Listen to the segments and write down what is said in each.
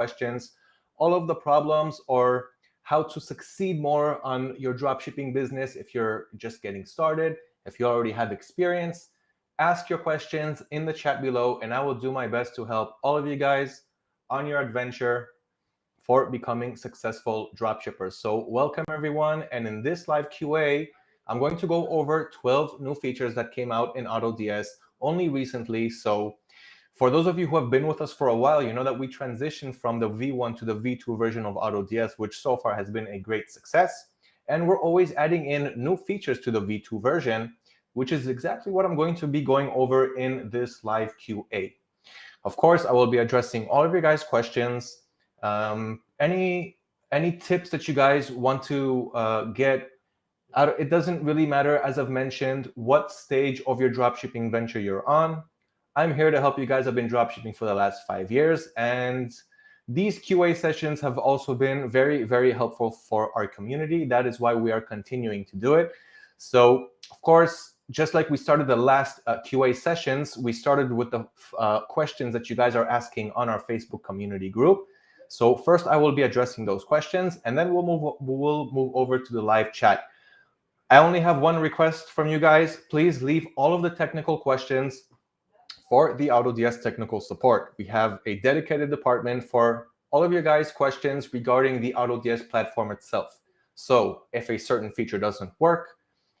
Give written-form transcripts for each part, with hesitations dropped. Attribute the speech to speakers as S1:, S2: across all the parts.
S1: questions, all of the problems or how to succeed more on your dropshipping business if you're just getting started, if you already have experience. Ask your questions in the chat below, and I will do my best to help all of you guys on your adventure for becoming successful dropshippers. So welcome everyone, and in this live QA, I'm going to go over 12 new features that came out in AutoDS only recently. So for those of you who have been with us for a while, you know that we transitioned from the V1 to the V2 version of AutoDS, which so far has been a great success. And we're always adding in new features to the V2 version, which is exactly what I'm going to be going over in this live QA. Of course, I will be addressing all of your guys' questions. Any tips that you guys want to get out, it doesn't really matter, as I've mentioned, what stage of your dropshipping venture you're on. I'm here to help you guys. I've been dropshipping for the last 5 years, and these QA sessions have also been very, very helpful for our community. That is why we are continuing to do it. So, of course, just like we started the last QA sessions, we started with the questions that you guys are asking on our Facebook community group. So first, I will be addressing those questions, and then we'll move over to the live chat. I only have one request from you guys. Please leave all of the technical questions for the AutoDS technical support. We have a dedicated department for all of your guys' questions regarding the AutoDS platform itself. So if a certain feature doesn't work,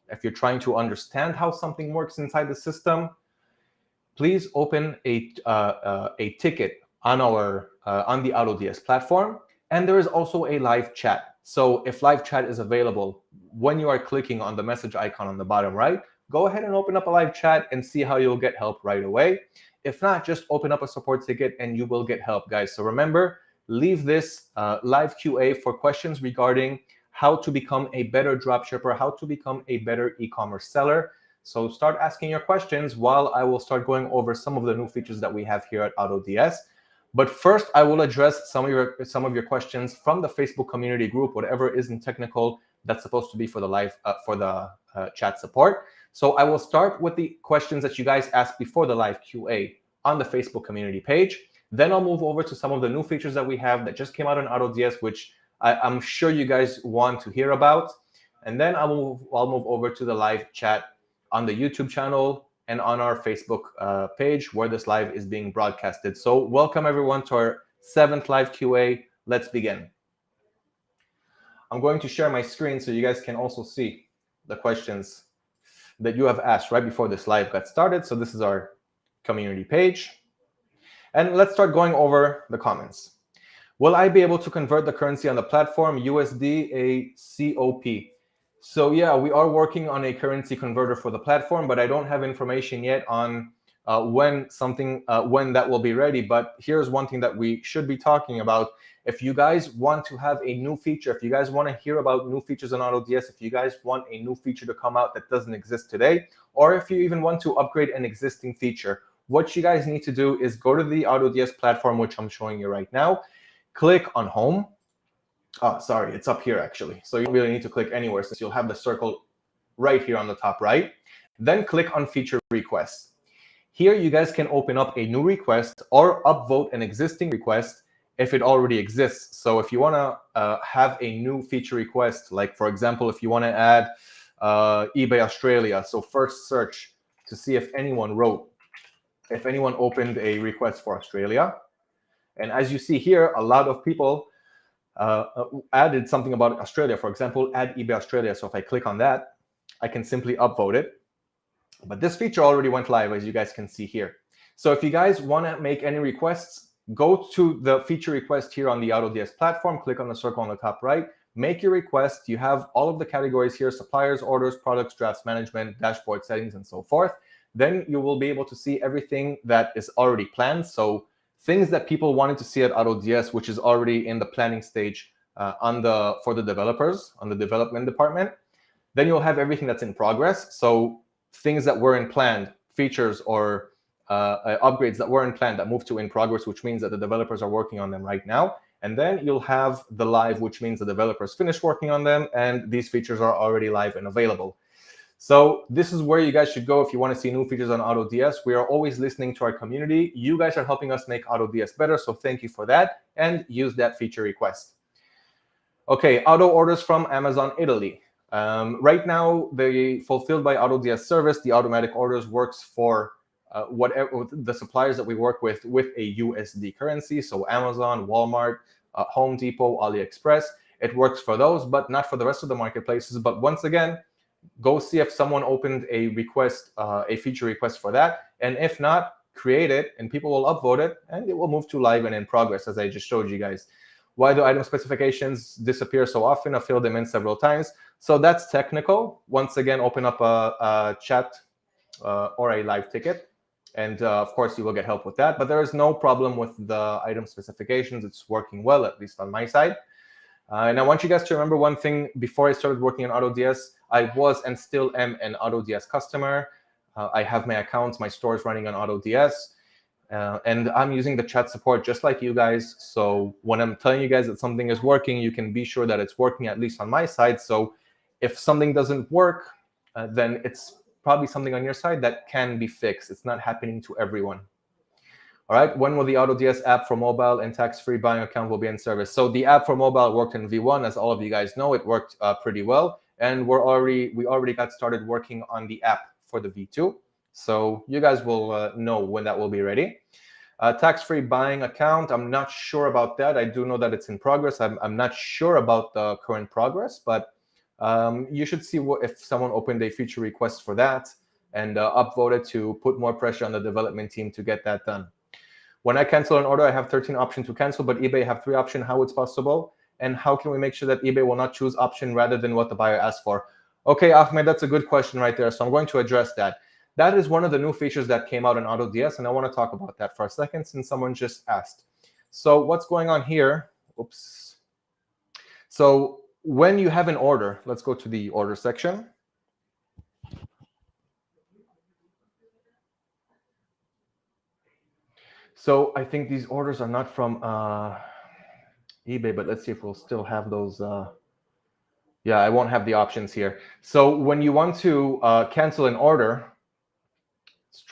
S1: if you're trying to understand how something works inside the system, please open a ticket on the AutoDS platform. And there is also a live chat. So if live chat is available when you are clicking on the message icon on the bottom right, go ahead and open up a live chat and see how you'll get help right away. If not, just open up a support ticket and you will get help, guys. So remember, leave this live QA for questions regarding how to become a better dropshipper, how to become a better e-commerce seller. So start asking your questions while I will start going over some of the new features that we have here at AutoDS. But first, I will address some of your questions from the Facebook community group, whatever isn't technical that's supposed to be for the live chat support. So I will start with the questions that you guys asked before the live QA on the Facebook community page. Then I'll move over to some of the new features that we have that just came out on AutoDS, which I'm sure you guys want to hear about. And then I'll move over to the live chat on the YouTube channel and on our Facebook page where this live is being broadcasted. So welcome everyone to our 7th live QA. Let's begin. I'm going to share my screen so you guys can also see the questions that you have asked right before this live got started. So this is our community page. And let's start going over the comments. Will I be able to convert the currency on the platform USD a COP? So yeah, we are working on a currency converter for the platform, but I don't have information yet on when that will be ready. But here's one thing that we should be talking about. If you guys want to have a new feature, if you guys want to hear about new features on AutoDS, if you guys want a new feature to come out that doesn't exist today, or if you even want to upgrade an existing feature, what you guys need to do is go to the AutoDS platform, which I'm showing you right now. Click on Home. Oh, sorry, it's up here actually. So you don't really need to click anywhere since you'll have the circle right here on the top right. Then click on Feature Requests. Here you guys can open up a new request or upvote an existing request if it already exists. So if you want to have a new feature request, like for example, if you want to add eBay Australia, so first search to see if anyone opened a request for Australia. And as you see here, a lot of people added something about Australia. For example, add eBay Australia. So if I click on that, I can simply upvote it. But this feature already went live, as you guys can see here. So if you guys want to make any requests, go to the feature request here on the AutoDS platform, click on the circle on the top right, make your request. You have all of the categories here: suppliers, orders, products, drafts management, dashboard settings, and so forth. Then you will be able to see everything that is already planned. So things that people wanted to see at AutoDS, which is already in the planning stage for the developers, on the development department. Then you'll have everything that's in progress. So things that weren't planned, features or upgrades that weren't planned that move to in progress, which means that the developers are working on them right now. And then you'll have the live, which means the developers finished working on them and these features are already live and available. So this is where you guys should go if you want to see new features on AutoDS. We are always listening to our community. You guys are helping us make AutoDS better, so thank you for that, and use that feature request. Okay, auto orders from Amazon Italy. Right now, the fulfilled by AutoDS service, the automatic orders works for whatever the suppliers that we work with a USD currency. So Amazon, Walmart, Home Depot, AliExpress. It works for those, but not for the rest of the marketplaces. But once again, go see if someone opened a request, a feature request for that. And if not, create it and people will upvote it and it will move to live and in progress, as I just showed you guys. Why do item specifications disappear so often? I filled them in several times. So that's technical. Once again, open up a chat or a live ticket. And of course, you will get help with that. But there is no problem with the item specifications. It's working well, at least on my side. And I want you guys to remember one thing. Before I started working on AutoDS, I was and still am an AutoDS customer. I have my accounts, my stores running on AutoDS. And I'm using the chat support just like you guys. So when I'm telling you guys that something is working, you can be sure that it's working, at least on my side. So if something doesn't work, then it's probably something on your side that can be fixed. It's not happening to everyone. All right, when will the AutoDS app for mobile and tax-free buying account will be in service? So the app for mobile worked in V1, as all of you guys know. It worked pretty well, and we already got started working on the app for the V2. So you guys will know when that will be ready. Tax-free buying account, I'm not sure about that. I do know that it's in progress. I'm not sure about the current progress, but you should see if someone opened a feature request for that and upvoted to put more pressure on the development team to get that done. When I cancel an order, I have 13 options to cancel, but eBay have 3 options. How it's possible? And how can we make sure that eBay will not choose option rather than what the buyer asked for? Okay, Ahmed, that's a good question right there. So I'm going to address that. That is one of the new features that came out in AutoDS, and I want to talk about that for a second since someone just asked. So what's going on here? Oops. So when you have an order, let's go to the order section. So I think these orders are not from eBay, but let's see if we'll still have those. Yeah, I won't have the options here. So when you want to cancel an order,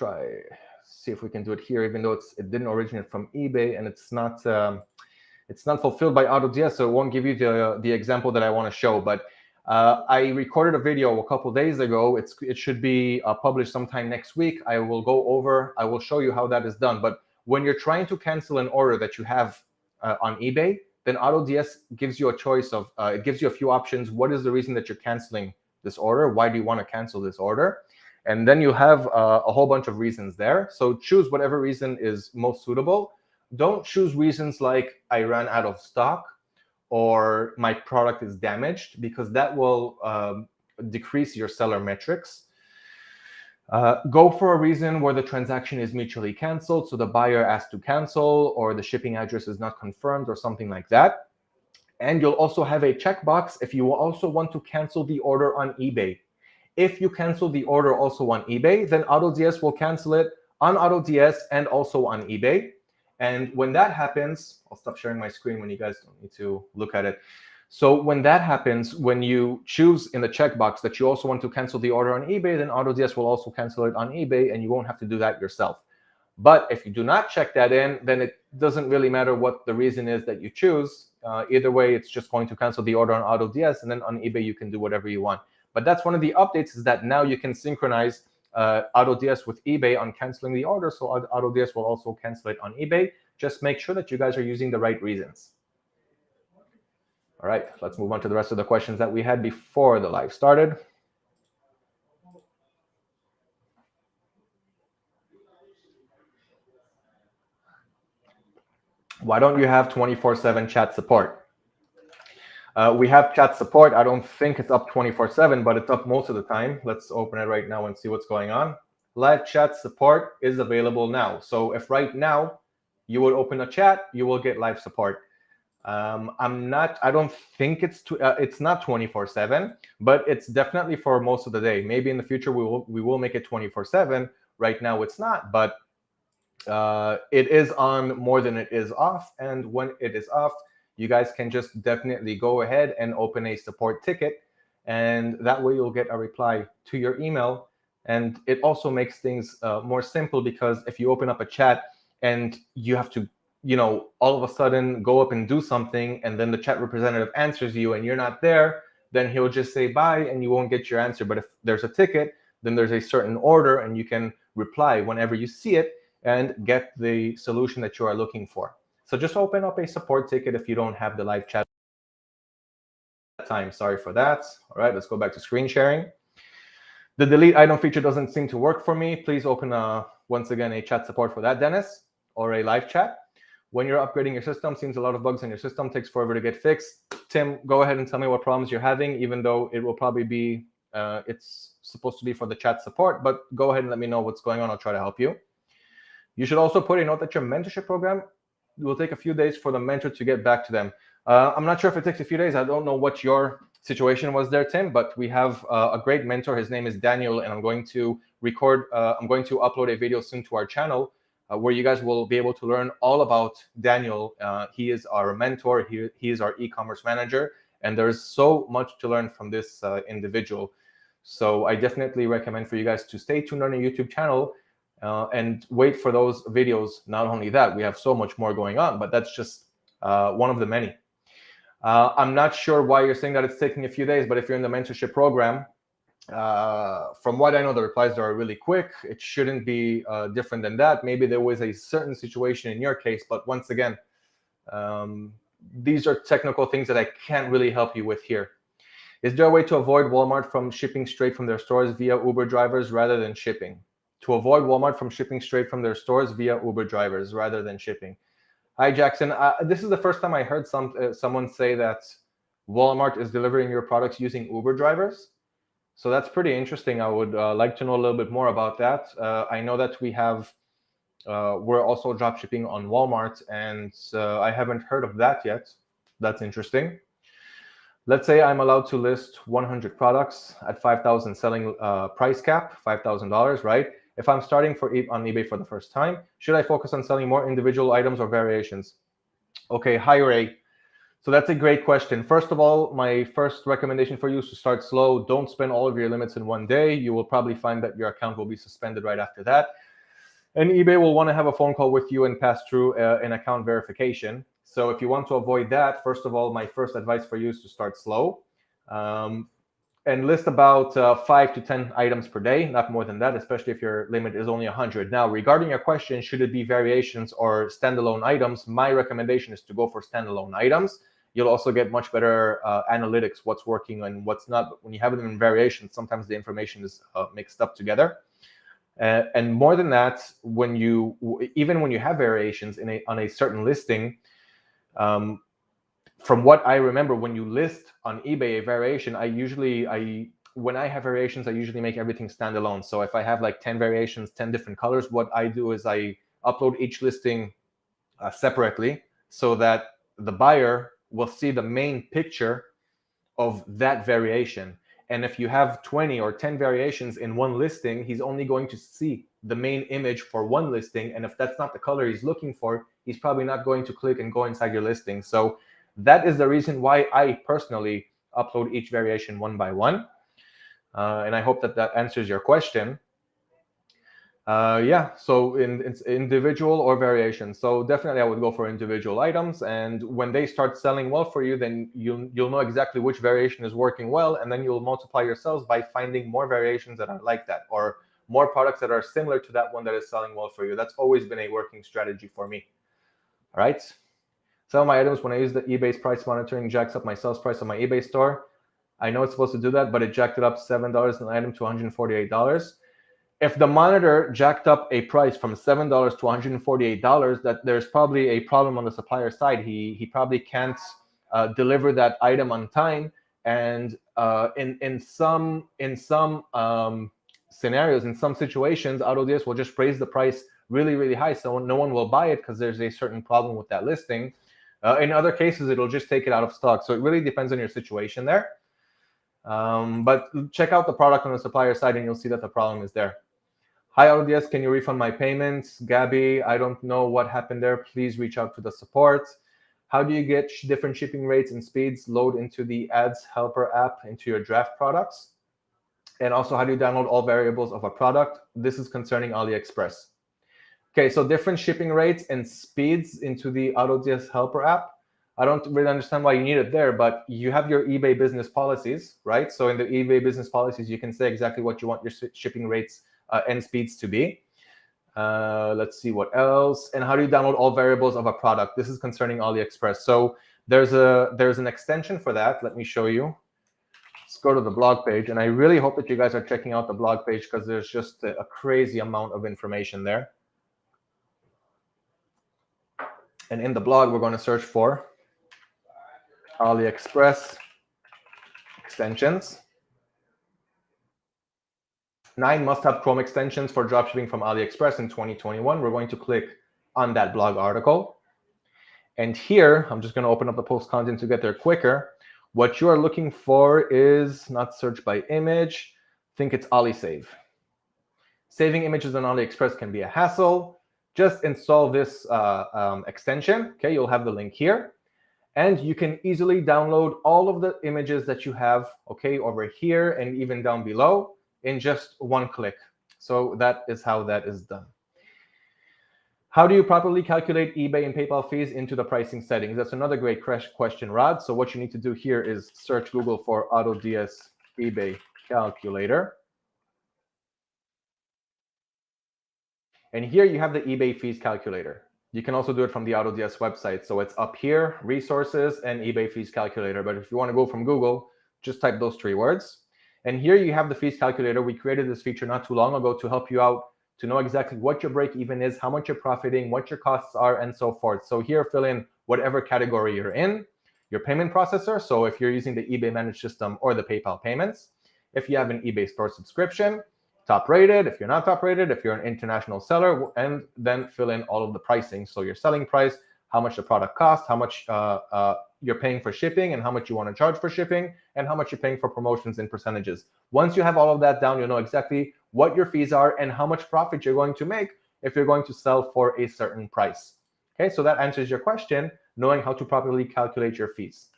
S1: let's see if we can do it here, even though it didn't originate from eBay and it's not fulfilled by AutoDS, so it won't give you the example that I want to show. But I recorded a video a couple days ago. It should be published sometime next week. I will show you how that is done. But when you're trying to cancel an order that you have on eBay, then AutoDS gives you a choice of, it gives you a few options. What is the reason that you're canceling this order? Why do you want to cancel this order? And then you have a whole bunch of reasons there. So choose whatever reason is most suitable. Don't choose reasons like I ran out of stock or my product is damaged, because that will decrease your seller metrics. Go for a reason where the transaction is mutually canceled, so the buyer asked to cancel, or the shipping address is not confirmed, or something like that. And you'll also have a checkbox if you also want to cancel the order on eBay. If you cancel the order also on eBay, then AutoDS will cancel it on AutoDS and also on eBay. And when that happens, I'll stop sharing my screen when you guys don't need to look at it. So when that happens, when you choose in the checkbox that you also want to cancel the order on eBay, then AutoDS will also cancel it on eBay, and you won't have to do that yourself. But if you do not check that in, then it doesn't really matter what the reason is that you choose. Either way, it's just going to cancel the order on AutoDS, and then on eBay, you can do whatever you want. But that's one of the updates, is that now you can synchronize AutoDS with eBay on canceling the order, so AutoDS will also cancel it on eBay. Just make sure that you guys are using the right reasons. All right, let's move on to the rest of the questions that we had before the live started. Why don't you have 24/7 chat support? We have chat support. I don't think it's up 24/7, but it's up most of the time. Let's open it right now and see what's going on. Live chat support is available now. So if right now you would open a chat, you will get live support. I don't think it's not 24/7, but it's definitely for most of the day. Maybe in the future we will make it 24/7. Right now it's not, but it is on more than it is off. And when it is off, you guys can just definitely go ahead and open a support ticket and that way you'll get a reply to your email. And it also makes things more simple, because if you open up a chat and you have to, all of a sudden go up and do something, and then the chat representative answers you and you're not there, then he'll just say bye and you won't get your answer. But if there's a ticket, then there's a certain order and you can reply whenever you see it and get the solution that you are looking for. So just open up a support ticket if you don't have the live chat time. Sorry for that. All right, let's go back to screen sharing. The delete item feature doesn't seem to work for me. Please open once again a chat support for that, Dennis, or a live chat. When you're upgrading your system, seems a lot of bugs in your system, takes forever to get fixed. Tim, go ahead and tell me what problems you're having, even though it will probably be, it's supposed to be for the chat support, but go ahead and let me know what's going on. I'll try to help you. You should also put a note that your mentorship program will take a few days for the mentor to get back to them. I'm not sure if it takes a few days. I don't know what your situation was there, Tim, but we have a great mentor. His name is Daniel, and I'm going to upload a video soon to our channel where you guys will be able to learn all about Daniel. He is our mentor. He is our e-commerce manager, and there's so much to learn from this individual. So I definitely recommend for you guys to stay tuned on our YouTube channel and wait for those videos. Not only that, we have so much more going on, but that's just one of the many. I'm not sure why you're saying that it's taking a few days, but if you're in the mentorship program, from what I know, the replies are really quick. It shouldn't be different than that. Maybe there was a certain situation in your case, but once again, these are technical things that I can't really help you with here. Is there a way to avoid Walmart from shipping straight from their stores via Uber drivers rather than shipping? To avoid Walmart from shipping straight from their stores via Uber drivers rather than shipping. Hi, Jackson. This is the first time I heard someone say that Walmart is delivering your products using Uber drivers. So that's pretty interesting. I would like to know a little bit more about that. I know that we're also drop shipping on Walmart, and I haven't heard of that yet. That's interesting. Let's say I'm allowed to list 100 products at 5,000 selling price cap, $5,000, right? If I'm starting on eBay for the first time, should I focus on selling more individual items or variations? Okay, hi, Ray. So that's a great question. First of all, my first recommendation for you is to start slow. Don't spend all of your limits in one day. You will probably find that your account will be suspended right after that. And eBay will want to have a phone call with you and pass through an account verification. So if you want to avoid that, first of all, my first advice for you is to start slow. And list about 5 to 10 items per day, not more than that, especially if your limit is only 100. Now, regarding your question, should it be variations or standalone items? My recommendation is to go for standalone items. You'll also get much better analytics, what's working and what's not. But when you have them in variations, sometimes the information is mixed up together. And more than that, even when you have variations on a certain listing, from what I remember, when you list on eBay a variation, when I have variations, I usually make everything standalone. So if I have like 10 variations, 10 different colors, what I do is I upload each listing separately so that the buyer will see the main picture of that variation. And if you have 20 or 10 variations in one listing, he's only going to see the main image for one listing. And if that's not the color he's looking for, he's probably not going to click and go inside your listing. So that is the reason why I personally upload each variation one by one. And I hope that answers your question. Yeah, so it's individual or variation. So definitely I would go for individual items. And when they start selling well for you, then you'll know exactly which variation is working well. And then you'll multiply your sales by finding more variations that are like that, or more products that are similar to that one that is selling well for you. That's always been a working strategy for me. All right. Sell my items when I use the eBay's price monitoring jacks up my sales price on my eBay store. I know it's supposed to do that, but it jacked it up $7 an item to $148. If the monitor jacked up a price from $7 to $148, that there's probably a problem on the supplier side. He probably can't deliver that item on time. And in some scenarios, in some situations, AutoDS will just raise the price really, really high, so no one will buy it because there's a certain problem with that listing. In other cases, it'll just take it out of stock. So it really depends on your situation there. But check out the product on the supplier side and you'll see that the problem is there. Hi, AutoDS, can you refund my payments? Gabby, I don't know what happened there. Please reach out to the support. How do you get different shipping rates and speeds load into the ads helper app into your draft products? And also, how do you download all variables of a product? This is concerning AliExpress. Okay, so different shipping rates and speeds into the AutoDS helper app. I don't really understand why you need it there, but you have your eBay business policies, right? So in the eBay business policies, you can say exactly what you want your shipping rates and speeds to be. Let's see what else. And how do you download all variables of a product? This is concerning AliExpress. So there's an extension for that. Let me show you. Let's go to the blog page. And I really hope that you guys are checking out the blog page because there's just a crazy amount of information there. And in the blog, we're going to search for AliExpress extensions. 9 must-have Chrome extensions for dropshipping from AliExpress in 2021. We're going to click on that blog article. And here, I'm just going to open up the post content to get there quicker. What you are looking for is not search by image. I think it's AliSave. Saving images on AliExpress can be a hassle. Just install this extension. Okay, you'll have the link here. And you can easily download all of the images that you have, okay, over here and even down below in just one click. So that is how that is done. How do you properly calculate eBay and PayPal fees into the pricing settings? That's another great question, Rod. So what you need to do here is search Google for AutoDS eBay calculator. And here you have the eBay fees calculator. You can also do it from the AutoDS website. So it's up here, resources and eBay fees calculator. But if you want to go from Google, just type those 3 words. And here you have the fees calculator. We created this feature not too long ago to help you out to know exactly what your break even is, how much you're profiting, what your costs are, and so forth. So here, fill in whatever category you're in, your payment processor. So if you're using the eBay managed system or the PayPal payments, if you have an eBay store subscription, top rated, if you're not top rated, if you're an international seller, and then fill in all of the pricing. So your selling price, how much the product costs, how much you're paying for shipping and how much you want to charge for shipping, and how much you're paying for promotions and percentages. Once you have all of that down, you'll know exactly what your fees are and how much profit you're going to make if you're going to sell for a certain price. Okay, so that answers your question, knowing how to properly calculate your fees.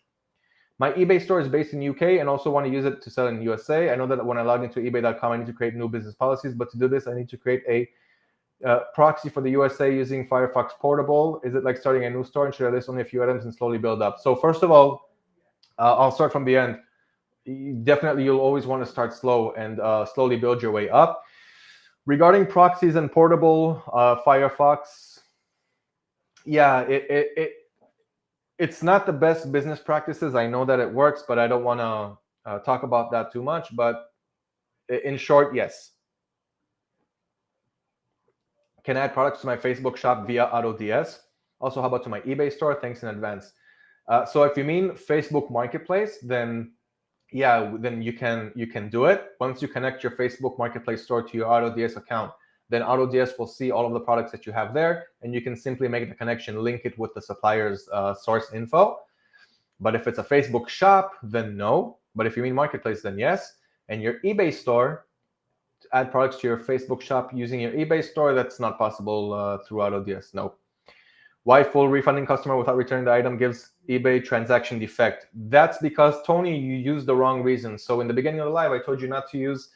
S1: My eBay store is based in UK and also want to use it to sell in USA. I know that when I log into ebay.com, I need to create new business policies, but to do this, I need to create a proxy for the USA using Firefox Portable. Is it like starting a new store, and should I list only a few items and slowly build up? So first of all, I'll start from the end. Definitely, you'll always want to start slow and slowly build your way up. Regarding proxies and portable Firefox, yeah, it's not the best business practices. I know that it works, but I don't want to talk about that too much. But in short, yes. Can I add products to my Facebook shop via AutoDS? Also, how about to my eBay store? Thanks in advance. So if you mean Facebook Marketplace, then yeah, then you can do it. Once you connect your Facebook Marketplace store to your AutoDS account, then AutoDS will see all of the products that you have there, and you can simply make the connection, link it with the supplier's source info. But if it's a Facebook shop, then no. But if you mean Marketplace, then yes. And your eBay store, to add products to your Facebook shop using your eBay store, that's not possible through AutoDS, no. Why full refunding customer without returning the item gives eBay transaction defect? That's because, Tony, you used the wrong reason. So in the beginning of the live, I told you not to use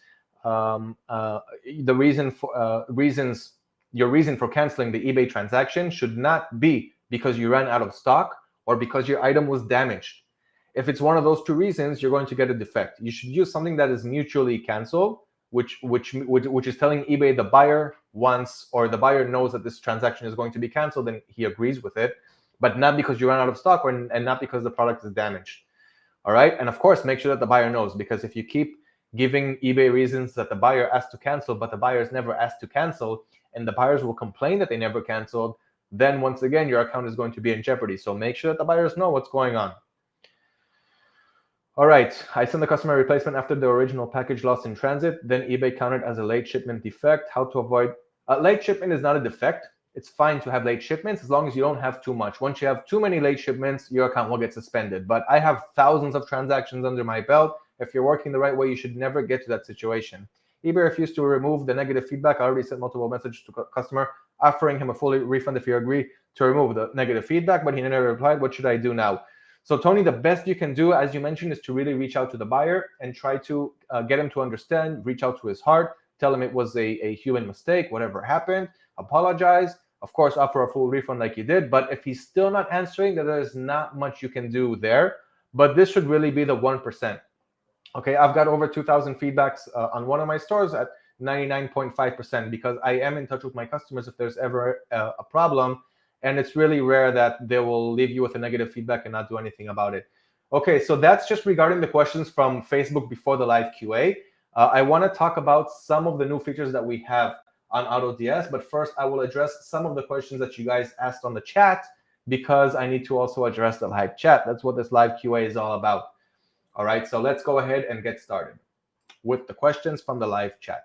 S1: the reason for your reason for canceling the eBay transaction should not be because you ran out of stock or because your item was damaged. If it's one of those 2 reasons, you're going to get a defect. You should use something that is mutually canceled, which is telling eBay the buyer wants, or the buyer knows that this transaction is going to be canceled and he agrees with it, but not because you ran out of stock and not because the product is damaged. All right, and of course, make sure that the buyer knows, because if you keep giving eBay reasons that the buyer asked to cancel, but the buyers never asked to cancel, and the buyers will complain that they never canceled, then once again, your account is going to be in jeopardy. So make sure that the buyers know what's going on. All right, I sent the customer a replacement after the original package lost in transit. Then eBay counted as a late shipment defect. How to avoid late shipment is not a defect. It's fine to have late shipments as long as you don't have too much. Once you have too many late shipments, your account will get suspended. But I have thousands of transactions under my belt. If you're working the right way, you should never get to that situation. eBay refused to remove the negative feedback. I already sent multiple messages to customer offering him a full refund if you agree to remove the negative feedback, but he never replied. What should I do now? So Tony, the best you can do, as you mentioned, is to really reach out to the buyer and try to get him to understand, reach out to his heart, tell him it was a human mistake, whatever happened, apologize, of course, offer a full refund like you did. But if he's still not answering, then there's not much you can do there. But this should really be the 1%. Okay, I've got over 2,000 feedbacks on one of my stores at 99.5% because I am in touch with my customers if there's ever a problem. And it's really rare that they will leave you with a negative feedback and not do anything about it. Okay, so that's just regarding the questions from Facebook before the live QA. I want to talk about some of the new features that we have on AutoDS, but first I will address some of the questions that you guys asked on the chat because I need to also address the live chat. That's what this live QA is all about. All right, so let's go ahead and get started with the questions from the live chat.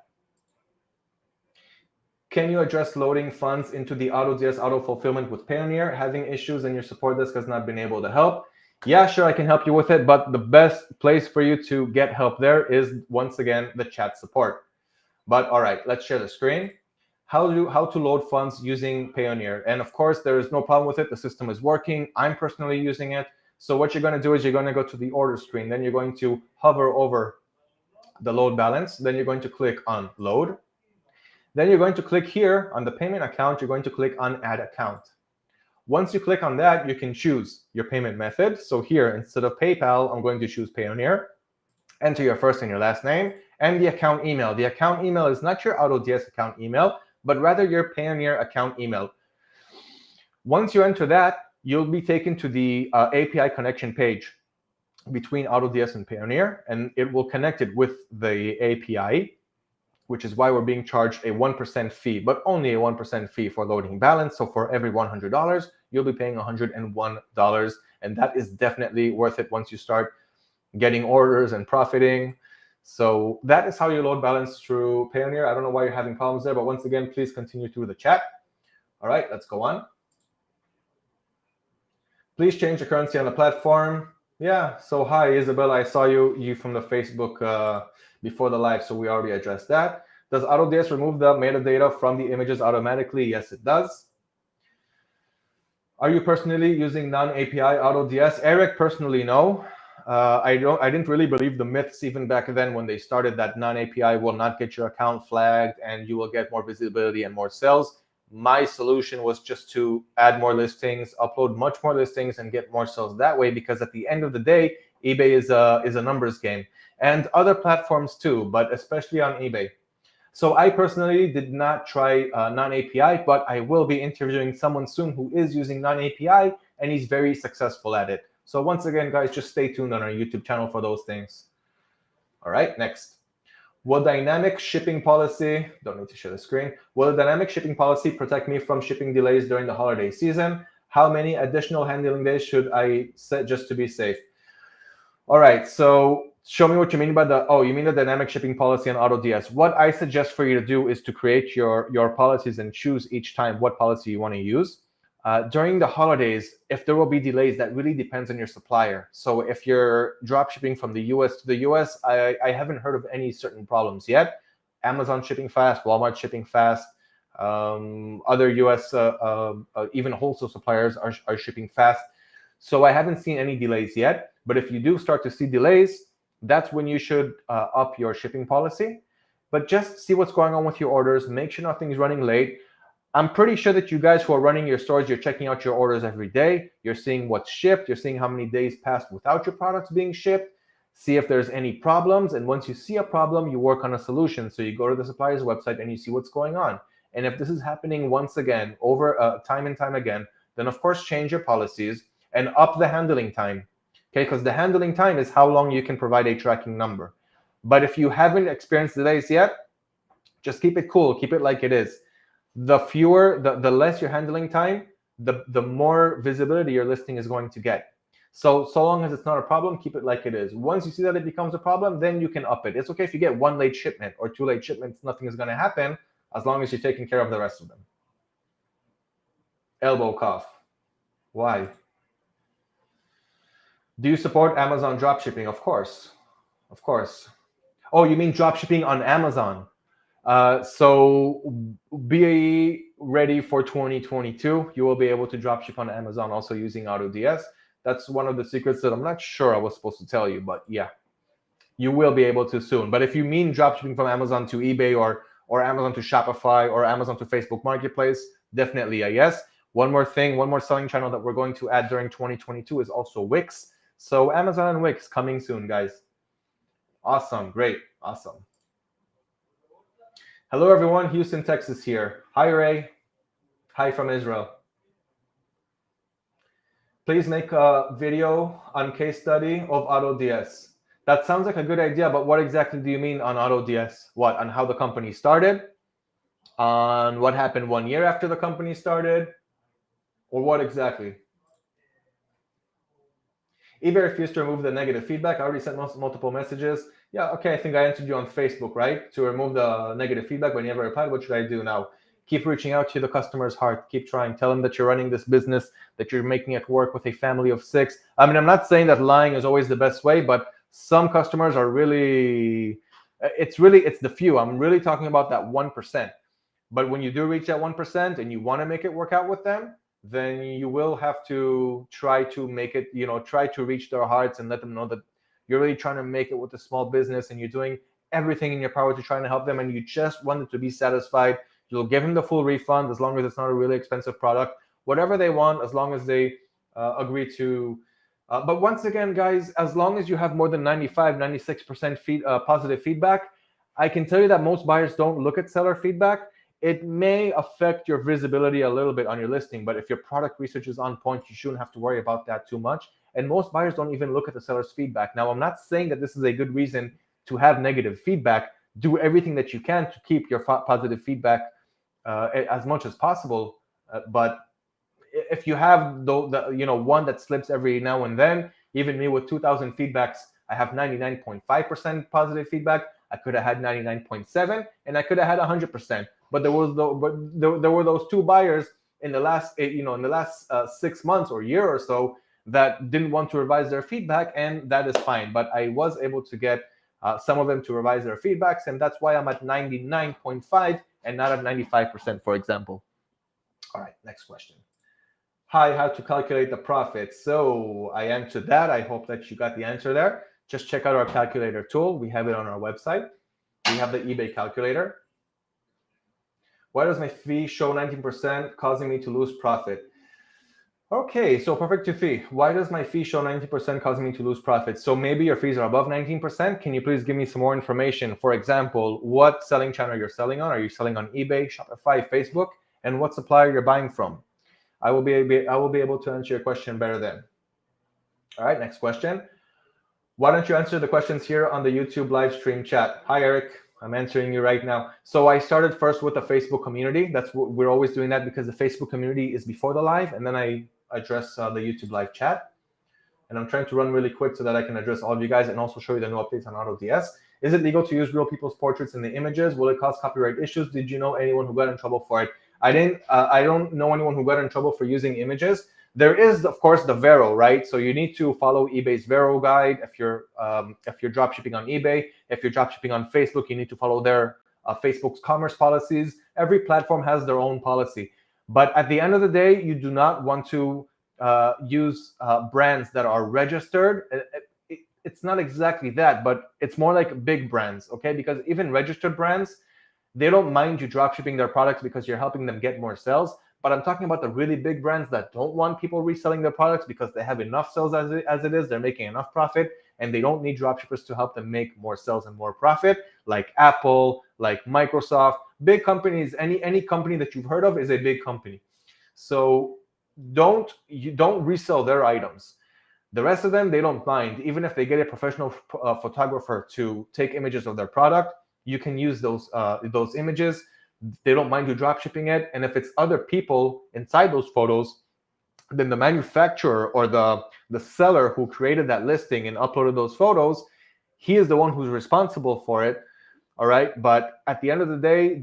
S1: Can you address loading funds into the AutoDS auto fulfillment with Payoneer? Having issues and your support desk has not been able to help. Yeah, sure, I can help you with it, but the best place for you to get help there is, once again, the chat support. But all right, let's share the screen. How to load funds using Payoneer. And of course, there is no problem with it. The system is working. I'm personally using it. So what you're going to do is you're going to go to the order screen. Then you're going to hover over the load balance. Then you're going to click on load. Then you're going to click here on the payment account. You're going to click on add account. Once you click on that, you can choose your payment method. So here, instead of PayPal, I'm going to choose Payoneer. Enter your first and your last name and the account email. The account email is not your AutoDS account email, but rather your Payoneer account email. Once you enter that, you'll be taken to the API connection page between AutoDS and Payoneer, and it will connect it with the API, which is why we're being charged a 1% fee, but only a 1% fee for loading balance. So for every $100, you'll be paying $101, and that is definitely worth it once you start getting orders and profiting. So that is how you load balance through Payoneer. I don't know why you're having problems there, but once again, please continue through the chat. All right, let's go on. Please change the currency on the platform. Yeah, so hi, Isabella, I saw you from the Facebook before the live, so we already addressed that. Does AutoDS remove the metadata from the images automatically? Yes, it does. Are you personally using non-API AutoDS? Eric, personally, no. I didn't really believe the myths even back then when they started that non-API will not get your account flagged and you will get more visibility and more sales. My solution was just to add more listings, upload much more listings, and get more sales that way, because at the end of the day, eBay is a numbers game, and other platforms too, but especially on eBay. So I personally did not try non-API, but I will be interviewing someone soon who is using non-API, and he's very successful at it. So once again, guys, just stay tuned on our YouTube channel for those things. All right, next. Will dynamic shipping policy, don't need to share the screen. Will the dynamic shipping policy protect me from shipping delays during the holiday season? How many additional handling days should I set just to be safe? All right, so show me what you mean by you mean the dynamic shipping policy on AutoDS. What I suggest for you to do is to create your policies and choose each time what policy you want to use. During the holidays, if there will be delays, that really depends on your supplier. So if you're drop shipping from the US to the US, I haven't heard of any certain problems yet. Amazon shipping fast, Walmart shipping fast, other US, even wholesale suppliers are shipping fast. So I haven't seen any delays yet. But if you do start to see delays, that's when you should up your shipping policy. But just see what's going on with your orders. Make sure nothing's running late. I'm pretty sure that you guys who are running your stores, you're checking out your orders every day. You're seeing what's shipped. You're seeing how many days passed without your products being shipped. See if there's any problems. And once you see a problem, you work on a solution. So you go to the supplier's website and you see what's going on. And if this is happening once again, over time and time again, then of course change your policies and up the handling time. Okay, because the handling time is how long you can provide a tracking number. But if you haven't experienced delays yet, just keep it cool. Keep it like it is. The less your handling time, the more visibility your listing is going to get. So long as it's not a problem, keep it like it is. Once you see that it becomes a problem, then you can up it. It's okay if you get 1 late shipment or 2 late shipments. Nothing is going to happen as long as you're taking care of the rest of them. Elbow cough. Why? Do you support Amazon dropshipping? Of course. Of course. Oh, you mean dropshipping on Amazon? So ready for 2022, you will be able to dropship on Amazon also using AutoDS. That's one of the secrets that I'm not sure I was supposed to tell you, but yeah, you will be able to soon. But if you mean dropshipping from Amazon to eBay or Amazon to Shopify or Amazon to Facebook Marketplace, definitely a yes. One more thing, one more selling channel that we're going to add during 2022 is also Wix. So Amazon and Wix coming soon, guys. Awesome, great, awesome. Hello, everyone. Houston, Texas here. Hi, Ray. Hi from Israel. Please make a video on case study of AutoDS. That sounds like a good idea, but what exactly do you mean on AutoDS? What, on how the company started? On what happened 1 year after the company started? Or what exactly? eBay refused to remove the negative feedback. I already sent multiple messages. Yeah, okay, I think I answered you on Facebook, right? To remove the negative feedback, but you never replied. What should I do now? Keep reaching out to the customer's heart. Keep trying. Tell them that you're running this business, that you're making it work with a family of 6. I mean, I'm not saying that lying is always the best way, but some customers are really, it's the few. I'm really talking about that 1%. But when you do reach that 1% and you want to make it work out with them, then you will have to try to make it, try to reach their hearts and let them know that you're really trying to make it with a small business and you're doing everything in your power to try to help them and you just want them to be satisfied. You'll give them the full refund as long as it's not a really expensive product, whatever they want, as long as they agree to. But once again, guys, as long as you have more than 95, 96% positive feedback, I can tell you that most buyers don't look at seller feedback. It may affect your visibility a little bit on your listing, but if your product research is on point, you shouldn't have to worry about that too much. And most buyers don't even look at the seller's feedback. Now, I'm not saying that this is a good reason to have negative feedback. Do everything that you can to keep your positive feedback as much as possible. But if you have one that slips every now and then, even me with 2,000 feedbacks, I have 99.5% positive feedback. I could have had 99.7, and I could have had 100%. But there were those 2 buyers in the last 6 months or year or so that didn't want to revise their feedback, and that is fine. But I was able to get some of them to revise their feedbacks, and that's why I'm at 99.5 and not at 95%, for example. All right, next question. Hi, how to calculate the profit? So I answered that. I hope that you got the answer there. Just check out our calculator tool. We have it on our website. We have the eBay calculator. Why does my fee show 19%, causing me to lose profit? Okay, so perfect to fee. Why does my fee show 19%, causing me to lose profit? So maybe your fees are above 19%. Can you please give me some more information? For example, what selling channel you're selling on? Are you selling on eBay, Shopify, Facebook? And what supplier you're buying from? I will be able to answer your question better then. All right, next question. Why don't you answer the questions here on the YouTube live stream chat? Hi, Eric. I'm answering you right now. So I started first with the Facebook community. That's what we're always doing, that because the Facebook community is before the live, and then I address the YouTube live chat. And I'm trying to run really quick so that I can address all of you guys and also show you the new updates on AutoDS. Is it legal to use real people's portraits in the images? Will it cause copyright issues? Did you know anyone who got in trouble for it? I don't know anyone who got in trouble for using images. There is, of course, the VeRo, right? So you need to follow eBay's VeRo guide if you're dropshipping on eBay. If you're dropshipping on Facebook, you need to follow their Facebook's commerce policies. Every platform has their own policy. But at the end of the day, you do not want to use brands that are registered. It's not exactly that, but it's more like big brands, okay? Because even registered brands, they don't mind you dropshipping their products because you're helping them get more sales. But I'm talking about the really big brands that don't want people reselling their products because they have enough sales as it is. They're making enough profit, and they don't need dropshippers to help them make more sales and more profit, like Apple, like Microsoft. Big companies, any company that you've heard of is a big company. So don't resell their items. The rest of them, they don't mind. Even if they get a professional photographer to take images of their product, you can use those images. They don't mind you drop shipping it. And if it's other people inside those photos, then the manufacturer or the seller who created that listing and uploaded those photos, he is the one who's responsible for it. All right. But at the end of the day,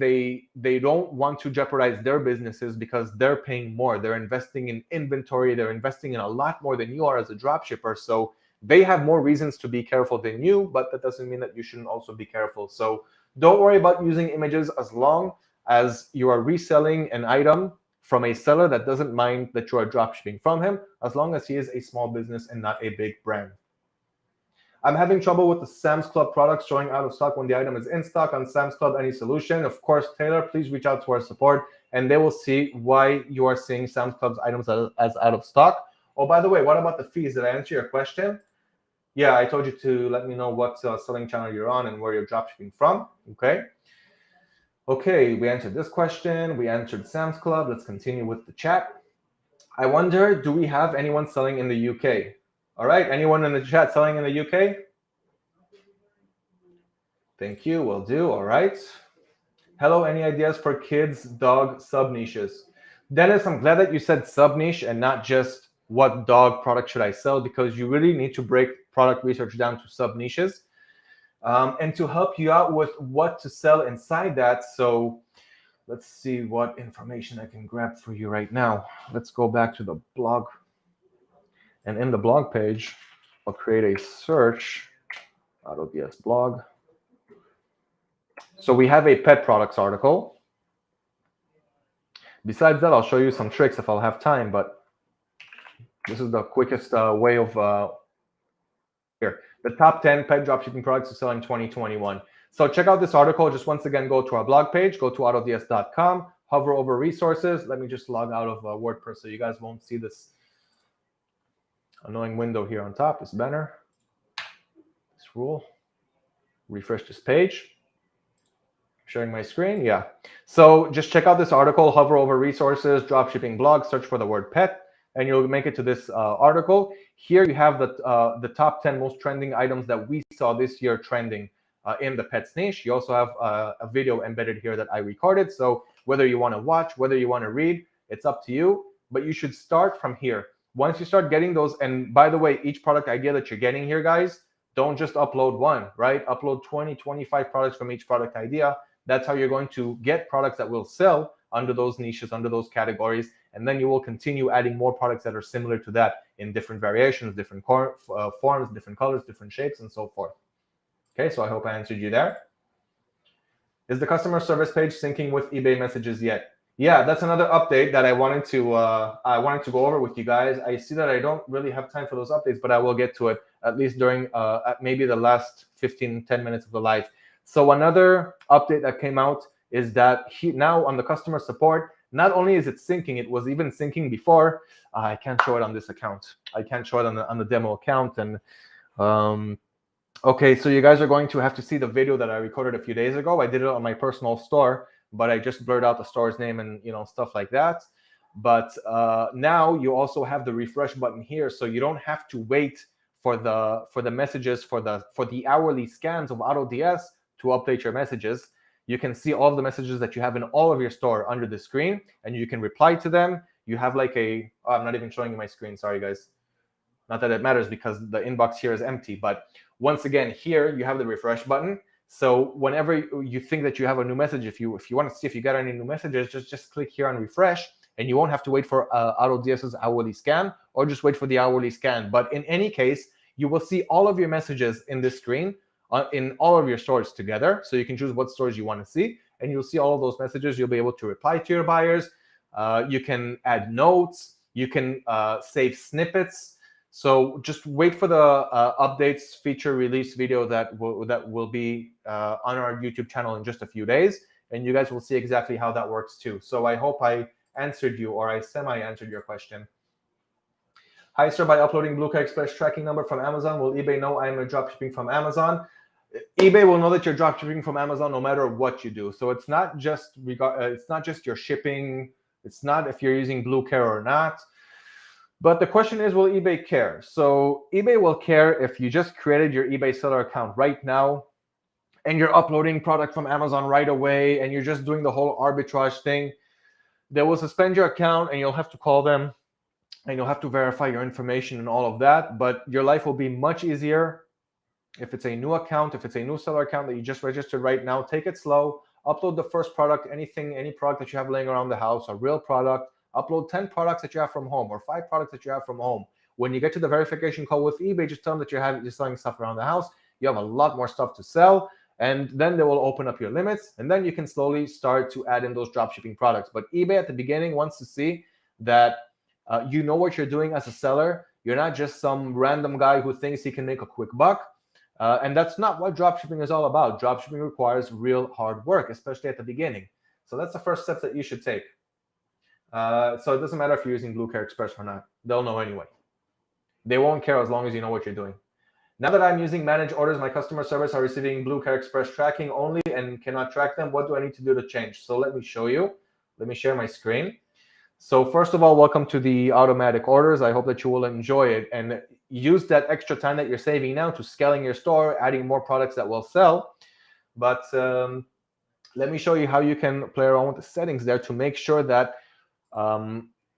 S1: they don't want to jeopardize their businesses because they're paying more. They're investing in inventory. They're investing in a lot more than you are as a drop shipper. So they have more reasons to be careful than you, but that doesn't mean that you shouldn't also be careful. So don't worry about using images as long as you are reselling an item from a seller that doesn't mind that you are dropshipping from him, as long as he is a small business and not a big brand. I'm having trouble with the Sam's Club products showing out of stock when the item is in stock on Sam's Club. Any solution? Of course, Taylor, please reach out to our support and they will see why you are seeing Sam's Club's items as out of stock. Oh, by the way, what about the fees? Did I answer your question? Yeah, I told you to let me know what selling channel you're on and where you're dropshipping from. Okay, we answered this question. We answered Sam's Club. Let's continue with the chat. I wonder, do we have anyone selling in the UK? All right, anyone in the chat selling in the UK? Thank you, will do, all right. Hello, any ideas for kids, dog, sub-niches? Dennis, I'm glad that you said sub-niche and not just what dog product should I sell, because you really need to break product research down to sub-niches. And to help you out with what to sell inside that, so let's see what information I can grab for you right now. Let's go back to the blog. And in the blog page, I'll create a search, AutoDS blog. So we have a pet products article. Besides that, I'll show you some tricks if I'll have time, but this is the quickest way of here. The top 10 pet dropshipping products to sell in 2021. So check out this article. Just once again, go to our blog page, go to AutoDS.com, hover over resources. Let me just log out of WordPress so you guys won't see this annoying window here on top, this banner, this rule. Refresh this page. Sharing my screen, yeah. So just check out this article, hover over resources, dropshipping blog, search for the word pet, and you'll make it to this article. Here you have the top 10 most trending items that we saw this year trending in the pets niche. You also have a video embedded here that I recorded. So whether you want to watch, whether you want to read, it's up to you. But you should start from here. Once you start getting those, and by the way, each product idea that you're getting here, guys, don't just upload one, right? Upload 20, 25 products from each product idea. That's how you're going to get products that will sell under those niches, under those categories. And then you will continue adding more products that are similar to that in different variations, different forms, different colors, different shapes, and so forth. Okay, so I hope I answered you there. Is the customer service page syncing with eBay messages yet? Yeah, that's another update that I wanted to go over with you guys. I see that I don't really have time for those updates, but I will get to it at least during maybe the last 10 minutes of the live. So another update that came out is that now on the customer support, not only is it syncing, it was even syncing before. I can't show it on this account. I can't show it on the demo account. And okay, so you guys are going to have to see the video that I recorded a few days ago. I did it on my personal store, but I just blurred out the store's name and stuff like that. But now you also have the refresh button here, so you don't have to wait for the messages for the hourly scans of AutoDS to update your messages. You can see all of the messages that you have in all of your store under the screen, and you can reply to them. You have like I'm not even showing you my screen. Sorry, guys. Not that it matters because the inbox here is empty. But once again, here you have the refresh button. So whenever you think that you have a new message, if you want to see if you got any new messages, just click here on refresh, and you won't have to wait for AutoDS's hourly scan, or just wait for the hourly scan. But in any case, you will see all of your messages in this screen in all of your stores together. So you can choose what stores you want to see, and you'll see all of those messages. You'll be able to reply to your buyers. You can add notes. You can save snippets. So just wait for the updates feature release video that will be on our YouTube channel in just a few days, and you guys will see exactly how that works too. So I hope I answered you, or I semi-answered your question. Hi, sir. By uploading Bluecare Express tracking number from Amazon, will eBay know I'm dropshipping from Amazon? eBay will know that you're dropshipping from Amazon no matter what you do. So it's not just your shipping. It's not if you're using Bluecare or not. But the question is, will eBay care? So eBay will care if you just created your eBay seller account right now, and you're uploading product from Amazon right away, and you're just doing the whole arbitrage thing. They will suspend your account, and you'll have to call them, and you'll have to verify your information and all of that. But your life will be much easier if it's a new account, if it's a new seller account that you just registered right now. Take it slow. Upload the first product, any product that you have laying around the house, a real product. Upload 10 products that you have from home, or 5 products that you have from home. When you get to the verification call with eBay, just tell them that you're selling stuff around the house. You have a lot more stuff to sell. and then they will open up your limits, and then you can slowly start to add in those dropshipping products. But eBay at the beginning wants to see that you know what you're doing as a seller. You're not just some random guy who thinks he can make a quick buck. And that's not what dropshipping is all about. Dropshipping requires real hard work, especially at the beginning. So that's the first steps that you should take. So it doesn't matter if you're using Bluecare Express or not. They'll know anyway. They won't care as long as you know what you're doing. Now that I'm using managed orders, my customer service are receiving Bluecare Express tracking only and cannot track them. What do I need to do to change? So let me show you. Let me share my screen. So first of all, welcome to the automatic orders. I hope that you will enjoy it and use that extra time that you're saving now to scaling your store, adding more products that will sell. But let me show you how you can play around with the settings there to make sure that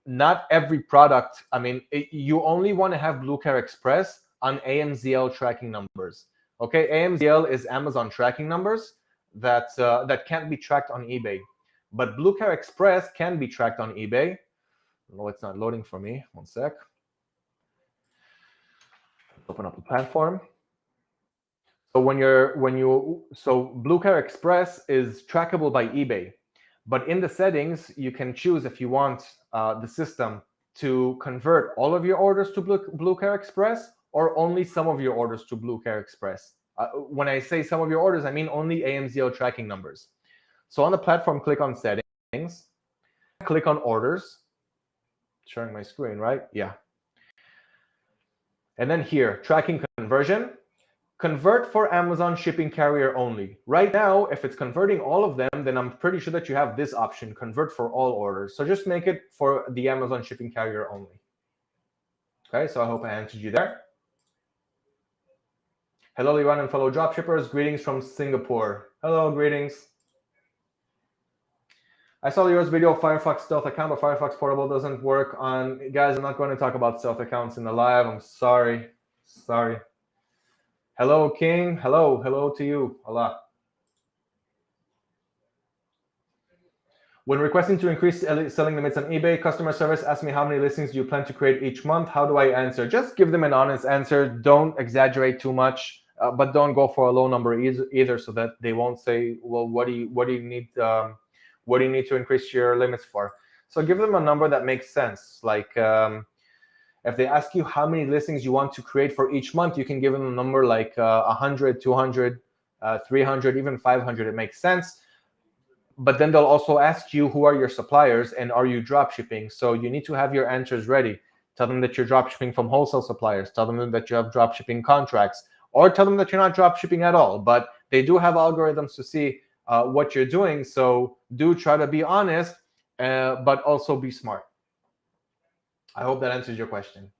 S1: not every product, you only want to have Bluecare Express on AMZL tracking numbers. Okay, AMZL is Amazon tracking numbers that can't be tracked on eBay. But Bluecare Express can be tracked on eBay. No, it's not loading for me. One sec. Open up the platform. So Bluecare Express is trackable by eBay, but in the settings you can choose if you want the system to convert all of your orders to Bluecare Express or only some of your orders to Bluecare Express. When I say some of your orders, I mean only AMZL tracking numbers. So on the platform, click on settings, click on orders. Sharing my screen, right? Yeah. And then here, tracking conversion. Convert for Amazon shipping carrier only. Right now, if it's converting all of them, then I'm pretty sure that you have this option, convert for all orders. So just make it for the Amazon shipping carrier only. Okay, so I hope I answered you there. Hello, Liran and fellow dropshippers. Greetings from Singapore. Hello, greetings. I saw yours video Firefox stealth account, but Firefox portable doesn't work on. Guys, I'm not going to talk about stealth accounts in the live. I'm sorry. Sorry. Hello, King. Hello to you. Allah. When requesting to increase selling limits on eBay, customer service asks me how many listings do you plan to create each month? How do I answer? Just give them an honest answer. Don't exaggerate too much, but don't go for a low number either, so that they won't say, well, what do you need? What do you need to increase your limits for? So give them a number that makes sense. Like if they ask you how many listings you want to create for each month, you can give them a number like 100, 200, 300, even 500. It makes sense. But then they'll also ask you who are your suppliers and are you drop shipping? So you need to have your answers ready. Tell them that you're drop shipping from wholesale suppliers. Tell them that you have drop shipping contracts, or tell them that you're not drop shipping at all. But they do have algorithms to see what you're doing. So do try to be honest, but also be smart. I hope that answers your question.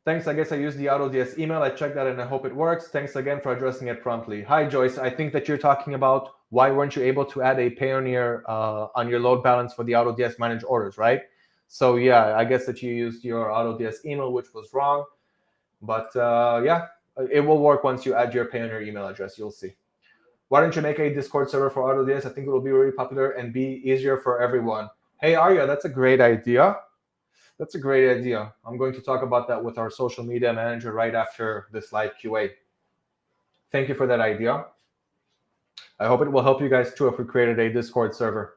S1: Thanks. I guess I used the AutoDS email. I checked that and I hope it works. Thanks again for addressing it promptly. Hi, Joyce. I think that you're talking about why weren't you able to add a Payoneer on your load balance for the AutoDS managed orders, right? So yeah, I guess that you used your AutoDS email, which was wrong. But yeah, it will work once you add your Payoneer email address. You'll see. Why don't you make a Discord server for AutoDS? I think it will be really popular and be easier for everyone. Hey, Arya, that's a great idea. That's a great idea. I'm going to talk about that with our social media manager right after this live QA. Thank you for that idea. I hope it will help you guys too if we created a Discord server.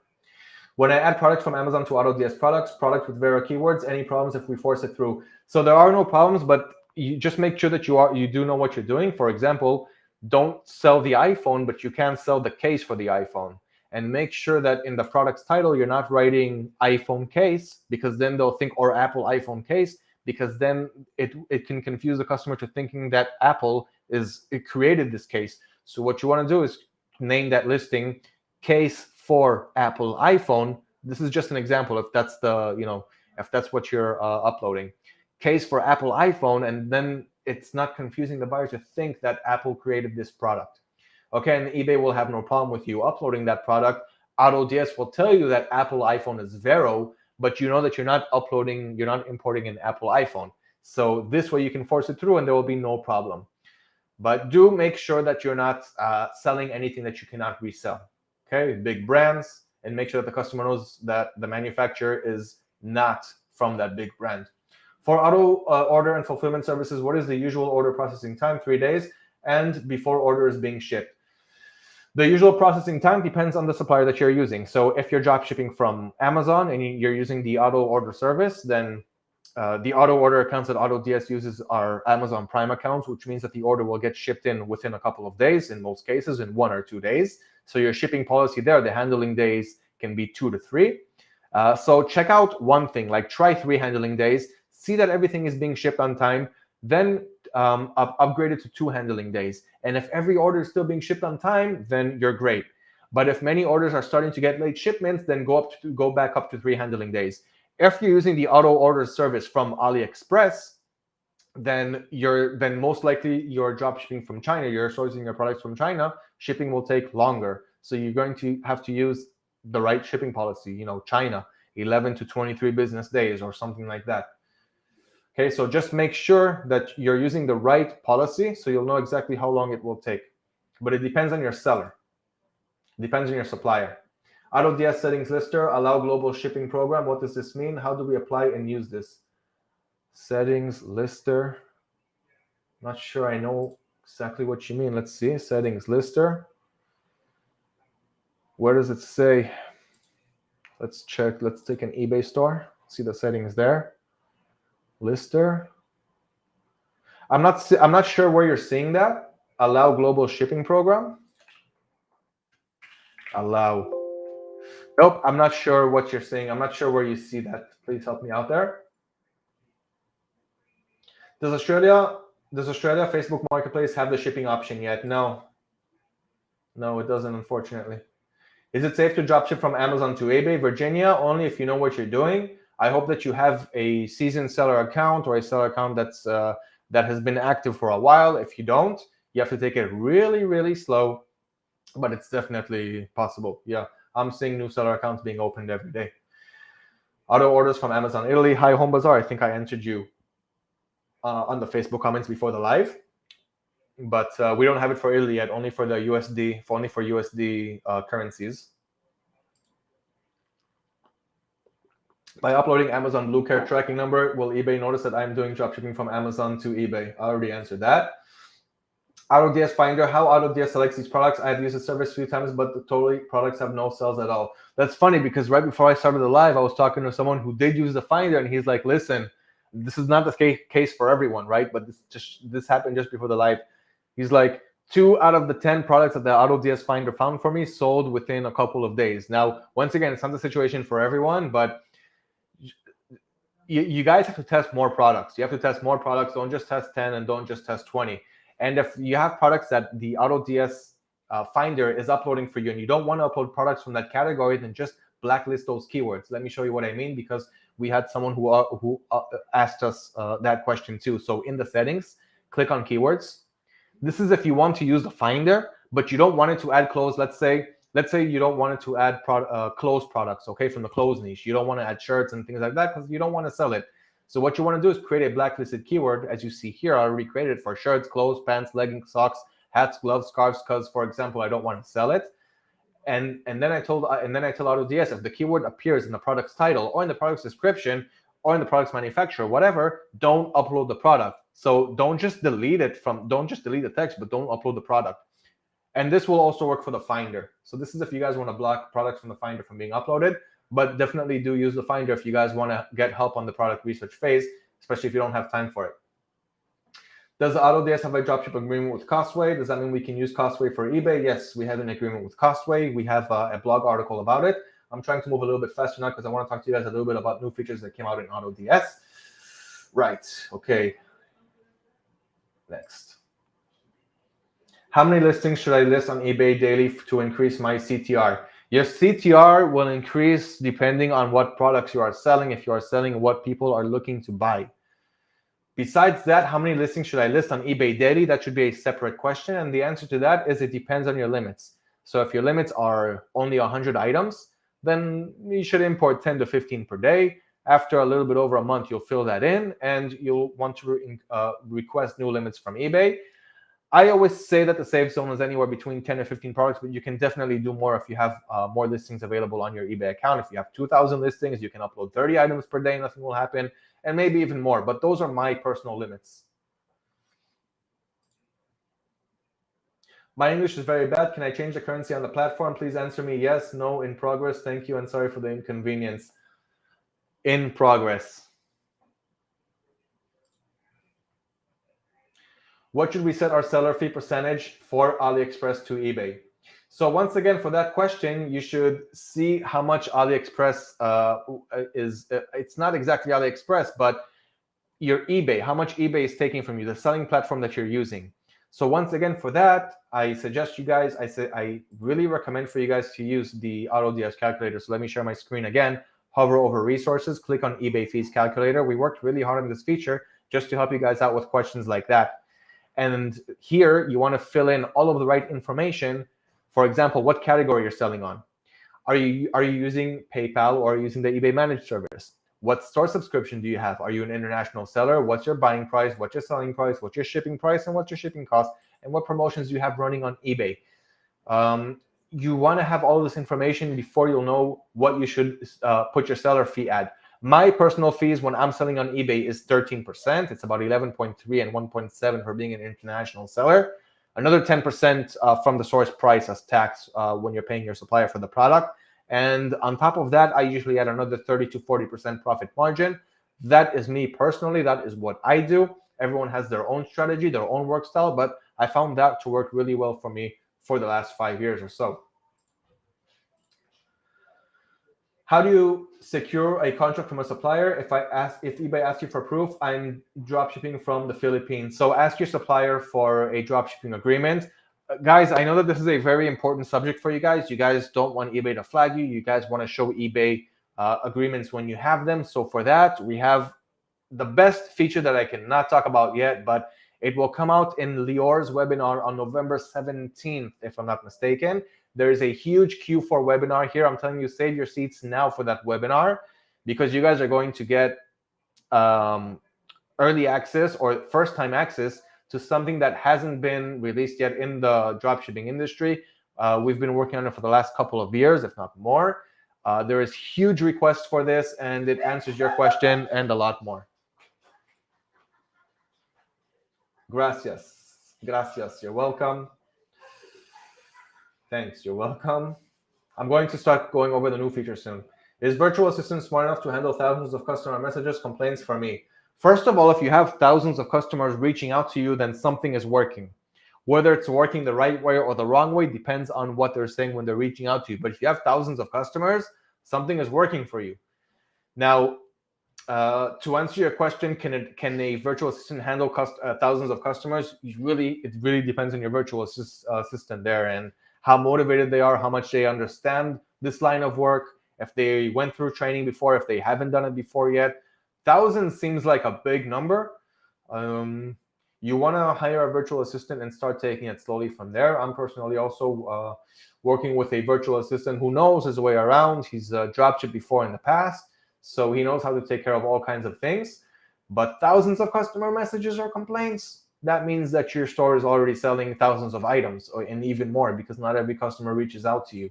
S1: When I add products from Amazon to AutoDS products with VeRo keywords, any problems if we force it through? So there are no problems, but you just make sure that you do know what you're doing. For example, don't sell the iPhone, but you can sell the case for the iPhone. And make sure that in the product's title, you're not writing iPhone case, because then they'll think, or Apple iPhone case, because then it can confuse the customer to thinking that Apple created this case. So what you want to do is name that listing case for Apple iPhone. This is just an example. If that's if that's what you're uploading, case for Apple iPhone, and then it's not confusing the buyer to think that Apple created this product. Okay, and eBay will have no problem with you uploading that product. AutoDS will tell you that Apple iPhone is VeRo, but you know that you're not importing an Apple iPhone. So this way you can force it through and there will be no problem. But do make sure that you're not selling anything that you cannot resell. Okay, big brands, and make sure that the customer knows that the manufacturer is not from that big brand. For auto order and fulfillment services, what is the usual order processing time? 3 days. and before order is being shipped. The usual processing time depends on the supplier that you're using. So if you're drop shipping from Amazon and you're using the auto order service, then the auto order accounts that AutoDS uses are Amazon Prime accounts, which means that the order will get shipped in within a couple of days, in most cases, in 1 or 2 days. So your shipping policy there, the handling days can be 2 to 3. So check out one thing, like try 3 handling days, see that everything is being shipped on time, then upgrade it to 2 handling days. And if every order is still being shipped on time, then you're great. But if many orders are starting to get late shipments, then go back up to 3 handling days. If you're using the auto order service from AliExpress, then most likely you're drop shipping from China, you're sourcing your products from China, shipping will take longer. So you're going to have to use the right shipping policy, China, 11 to 23 business days or something like that. Okay, so just make sure that you're using the right policy so you'll know exactly how long it will take. But it depends on your seller. It depends on your supplier. AutoDS settings lister, allow global shipping program. What does this mean? How do we apply and use this? Settings lister. Not sure I know exactly what you mean. Let's see. Settings lister. Where does it say? Let's check. Let's take an eBay store. See the settings there. Lister. I'm not sure where you're seeing that. Allow global shipping program. Allow. Nope, I'm not sure what you're saying. I'm not sure where you see that. Please help me out there. Does Australia Facebook Marketplace have the shipping option yet? No. No, it doesn't, unfortunately. Is it safe to dropship from Amazon to eBay? Virginia, only if you know what you're doing. I hope that you have a seasoned seller account or a seller account that has been active for a while. If you don't, you have to take it really, really slow, but it's definitely possible. Yeah, I'm seeing new seller accounts being opened every day. Auto orders from Amazon Italy. Hi, Home Bazaar. I think I answered you on the Facebook comments before the live, but we don't have it for Italy yet. Only for the USD, only for USD currencies. By uploading Amazon Bluecare tracking number, will eBay notice that I'm doing dropshipping from Amazon to eBay? I already answered that. AutoDS Finder, how AutoDS selects these products. I've used the service a few times, but the totally products have no sales at all. That's funny because right before I started the live, I was talking to someone who did use the Finder, and he's like, listen, this is not the case for everyone, right? But this happened just before the live. He's like, 2 out of the 10 products that the AutoDS Finder found for me sold within a couple of days. Now, once again, it's not the situation for everyone, but you guys have to test more products. You have to test more products. Don't just test 10 and don't just test 20. And if you have products that the AutoDS Finder is uploading for you and you don't want to upload products from that category, then just blacklist those keywords. Let me show you what I mean, because we had someone who asked us that question too. So in the settings, click on keywords. This is if you want to use the Finder, but you don't want it to add clothes. Let's say you don't want it to add clothes products, okay, from the clothes niche. You don't want to add shirts and things like that because you don't want to sell it. So what you want to do is create a blacklisted keyword. As you see here, I already created it for shirts, clothes, pants, leggings, socks, hats, gloves, scarves, because, for example, I don't want to sell it. And then I tell AutoDS, if the keyword appears in the product's title or in the product's description or in the product's manufacturer, whatever, don't upload the product. So don't just delete the text, but don't upload the product. And this will also work for the Finder. So this is if you guys want to block products from the Finder from being uploaded, but definitely do use the Finder if you guys want to get help on the product research phase, especially if you don't have time for it. Does AutoDS have a dropship agreement with Costway? Does that mean we can use Costway for eBay? Yes, we have an agreement with Costway. We have a blog article about it. I'm trying to move a little bit faster now because I want to talk to you guys a little bit about new features that came out in AutoDS. Right, okay. Next. How many listings should I list on eBay daily to increase my CTR? Your CTR will increase depending on what products you are selling, if you are selling what people are looking to buy. Besides that, how many listings should I list on eBay daily? That should be a separate question. And the answer to that is it depends on your limits. So if your limits are only 100 items, then you should import 10 to 15 per day. After a little bit over a month, you'll fill that in and you'll want to request new limits from eBay. I always say that the safe zone is anywhere between 10 and 15 products, but you can definitely do more if you have more listings available on your eBay account. If you have 2,000 listings, you can upload 30 items per day, nothing will happen, and maybe even more. But those are my personal limits. My English is very bad. Can I change the currency on the platform? Please answer me yes, no, in progress. Thank you, and sorry for the inconvenience. In progress. What should we set our seller fee percentage for AliExpress to eBay? So once again, for that question, you should see how much AliExpress is. It's not exactly AliExpress, but your eBay, how much eBay is taking from you, the selling platform that you're using. So once again, for that, I suggest you guys, I really recommend for you guys to use the AutoDS calculator. So let me share my screen again, hover over resources, click on eBay fees calculator. We worked really hard on this feature just to help you guys out with questions like that. And here you want to fill in all of the right information. For example, what category you're selling on. Are you using PayPal or are you using the eBay managed service? What store subscription do you have? Are you an international seller? What's your buying price? What's your selling price? What's your shipping price? And what's your shipping cost? And what promotions do you have running on eBay? You want to have all this information before you'll know what you should put your seller fee at. My personal fees when I'm selling on eBay is 13%. It's about 11.3 and 1.7 for being an international seller. Another 10% from the source price as tax when you're paying your supplier for the product. And on top of that, I usually add another 30 to 40% profit margin. That is me personally. That is what I do. Everyone has their own strategy, their own work style, but I found that to work really well for me for the last 5 years or so. How do you secure a contract from a supplier? If eBay asks you for proof, I'm dropshipping from the Philippines. So ask your supplier for a dropshipping agreement. Guys, I know that this is a very important subject for you guys. You guys don't want eBay to flag you. You guys want to show eBay agreements when you have them. So for that, we have the best feature that I cannot talk about yet, but it will come out in Lior's webinar on November 17th, if I'm not mistaken. There is a huge Q4 webinar here. I'm telling you, save your seats now for that webinar because you guys are going to get early access or first-time access to something that hasn't been released yet in the dropshipping industry. We've been working on it for the last couple of years, if not more. There is huge requests for this, and it answers your question and a lot more. Gracias. Gracias. You're welcome. Thanks. You're welcome. I'm going to start going over the new feature soon. Is virtual assistant smart enough to handle thousands of customer messages, complaints from me? First of all, if you have thousands of customers reaching out to you, then something is working. Whether it's working the right way or the wrong way depends on what they're saying when they're reaching out to you. But if you have thousands of customers, something is working for you. Now, to answer your question, can a virtual assistant handle thousands of customers? It really depends on your virtual assistant there and how motivated they are, how much they understand this line of work, if they went through training before, if they haven't done it before yet. 1,000 seems like a big number. You want to hire a virtual assistant and start taking it slowly from there. I'm personally also working with a virtual assistant who knows his way around. He's dropshipped before in the past, so he knows how to take care of all kinds of things. But thousands of customer messages or complaints, that means that your store is already selling thousands of items and even more because not every customer reaches out to you.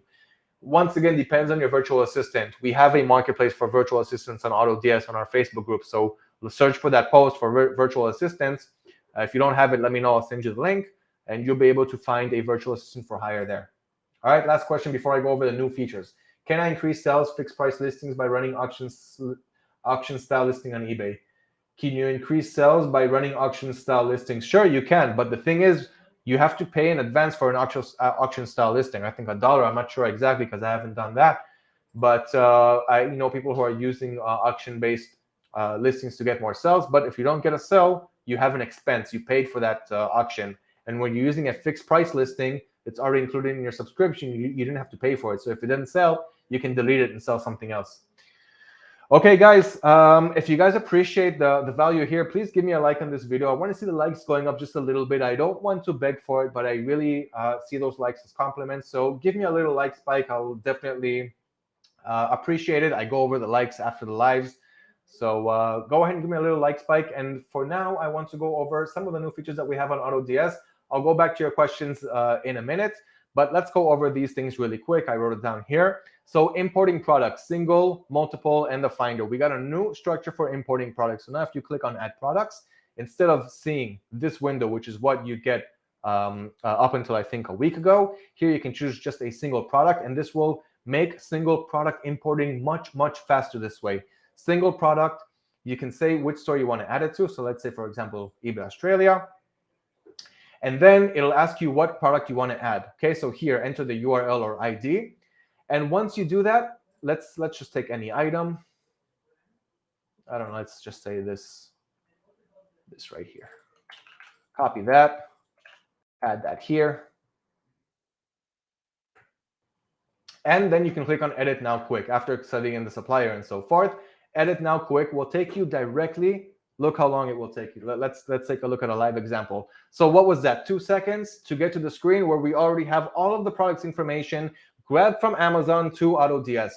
S1: Once again, depends on your virtual assistant. We have a marketplace for virtual assistants on AutoDS on our Facebook group. So search for that post for virtual assistants. If you don't have it, let me know. I'll send you the link, and you'll be able to find a virtual assistant for hire there. All right, last question before I go over the new features. Can I increase sales fixed price listings by running auction style listing on eBay? Can you increase sales by running auction style listings? Sure, you can. But the thing is, you have to pay in advance for an auction style listing. I think $1. I'm not sure exactly because I haven't done that. But I know people who are using auction-based listings to get more sales. But if you don't get a sale, you have an expense. You paid for that auction. And when you're using a fixed price listing, it's already included in your subscription. You didn't have to pay for it. So if it didn't sell, you can delete it and sell something else. Okay, guys, if you guys appreciate the value here, please give me a like on this video. I want to see the likes going up just a little bit. I don't want to beg for it, but I really see those likes as compliments. So give me a little like spike. I'll definitely appreciate it. I go over the likes after the lives. So go ahead and give me a little like spike. And for now, I want to go over some of the new features that we have on AutoDS. I'll go back to your questions in a minute, but let's go over these things really quick. I wrote it down here. So importing products, single, multiple, and the finder. We got a new structure for importing products. So now if you click on add products, instead of seeing this window, which is what you get up until I think a week ago. Here you can choose just a single product, and this will make single product importing much faster this way. Single product, you can say which store you want to add it to. So let's say, for example, eBay Australia. And then it'll ask you what product you want to add. Okay, so here, enter the URL or ID. And once you do that, let's just take any item. I don't know, let's just say this right here. Copy that, add that here. And then you can click on Edit Now Quick after setting in the supplier and so forth. Edit Now Quick will take you directly. Look how long it will take you. Let's take a look at a live example. So what was that? 2 seconds to get to the screen where we already have all of the product's information grabbed from Amazon to AutoDS.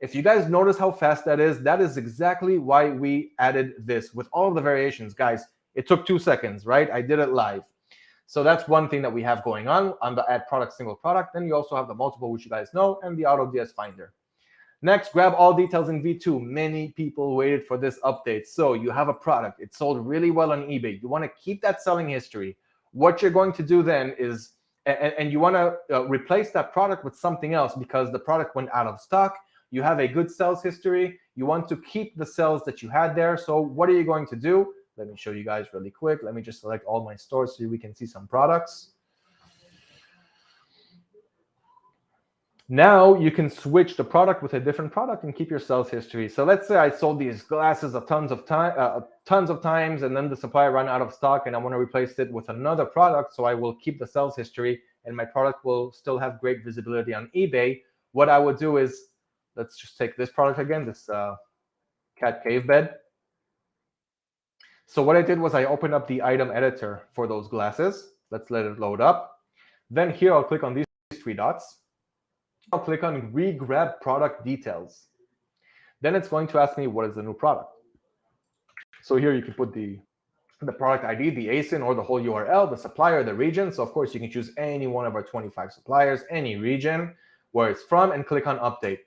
S1: If you guys notice how fast that is exactly why we added this with all of the variations. Guys, it took 2 seconds, right? I did it live. So that's one thing that we have going on the add product, single product. Then you also have the multiple, which you guys know, and the AutoDS Finder. Next, grab all details in V2. Many people waited for this update. So you have a product. It sold really well on eBay. You want to keep that selling history. What you're going to do then is, and you want to replace that product with something else because the product went out of stock. You have a good sales history. You want to keep the sales that you had there. So what are you going to do? Let me show you guys really quick. Let me just select all my stores so we can see some products. Now you can switch the product with a different product and keep your sales history. So let's say I sold these glasses tons of times, and then the supplier ran out of stock, and I want to replace it with another product. So I will keep the sales history, and my product will still have great visibility on eBay. What I would do is, let's just take this product again, this cat cave bed. So what I did was I opened up the item editor for those glasses. Let's let it load up. Then here I'll click on these 3 dots. I'll click on re-grab product details. Then it's going to ask me what is the new product. So here you can put the product ID, the ASIN, or the whole URL, the supplier, the region. So of course you can choose any one of our 25 suppliers, any region where it's from, and click on update.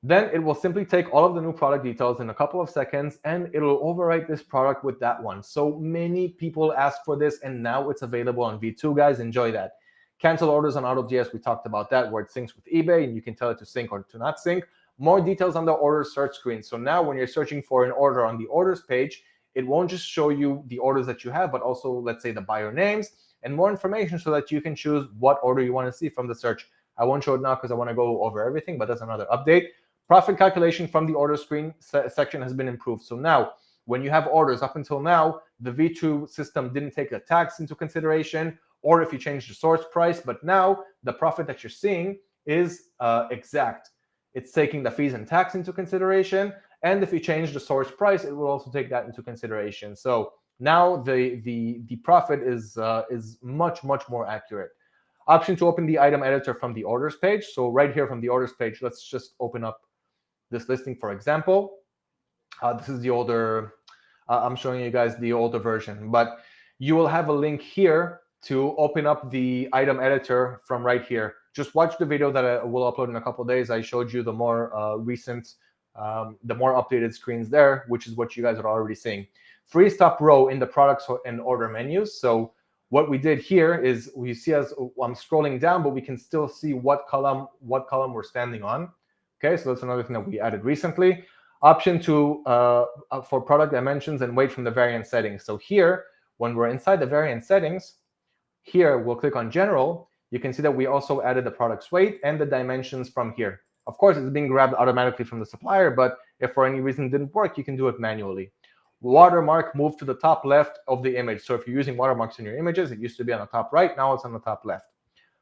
S1: Then it will simply take all of the new product details in a couple of seconds, and it'll overwrite this product with that one. So many people asked for this, and now it's available on V2, guys. Enjoy that. Cancel orders on AutoDS, we talked about that, where it syncs with eBay, and you can tell it to sync or to not sync. More details on the order search screen. So now when you're searching for an order on the orders page, it won't just show you the orders that you have, but also, let's say, the buyer names and more information so that you can choose what order you want to see from the search. I won't show it now because I want to go over everything, but that's another update. Profit calculation from the order screen section has been improved. So now when you have orders, up until now, the V2 system didn't take the tax into consideration, or if you change the source price, but now the profit that you're seeing is exact. It's taking the fees and tax into consideration, and if you change the source price, it will also take that into consideration. So now the profit is much more accurate. Option to open the item editor from the orders page. So right here from the orders page, let's just open up this listing, for example. This is the older, I'm showing you guys the older version, but you will have a link here to open up the item editor from right here. Just watch the video that I will upload in a couple of days. I showed you the more recent, the more updated screens there, which is what you guys are already seeing. Freeze top row in the products and order menus. So what we did here is we see as I'm scrolling down, but we can still see what column we're standing on. Okay, so that's another thing that we added recently. Option to for product dimensions and weight from the variant settings. So here, when we're inside the variant settings, here we'll click on general. You can see that we also added the product's weight and the dimensions from here. Of course, it's being grabbed automatically from the supplier, but if for any reason it didn't work, you can do it manually. Watermark moved to the top left of the image. So if you're using watermarks in your images, it used to be on the top right, now it's on the top left.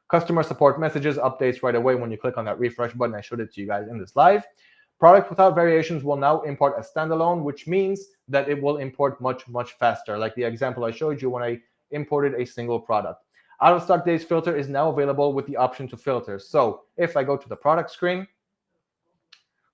S1: Customer support messages updates right away when you click on that refresh button. I showed it to you guys in this live. Product without variations will now import as standalone, which means that it will import much faster. Like the example I showed you when I imported a single product. Out of stock days filter is now available with the option to filter. So if I go to the product screen,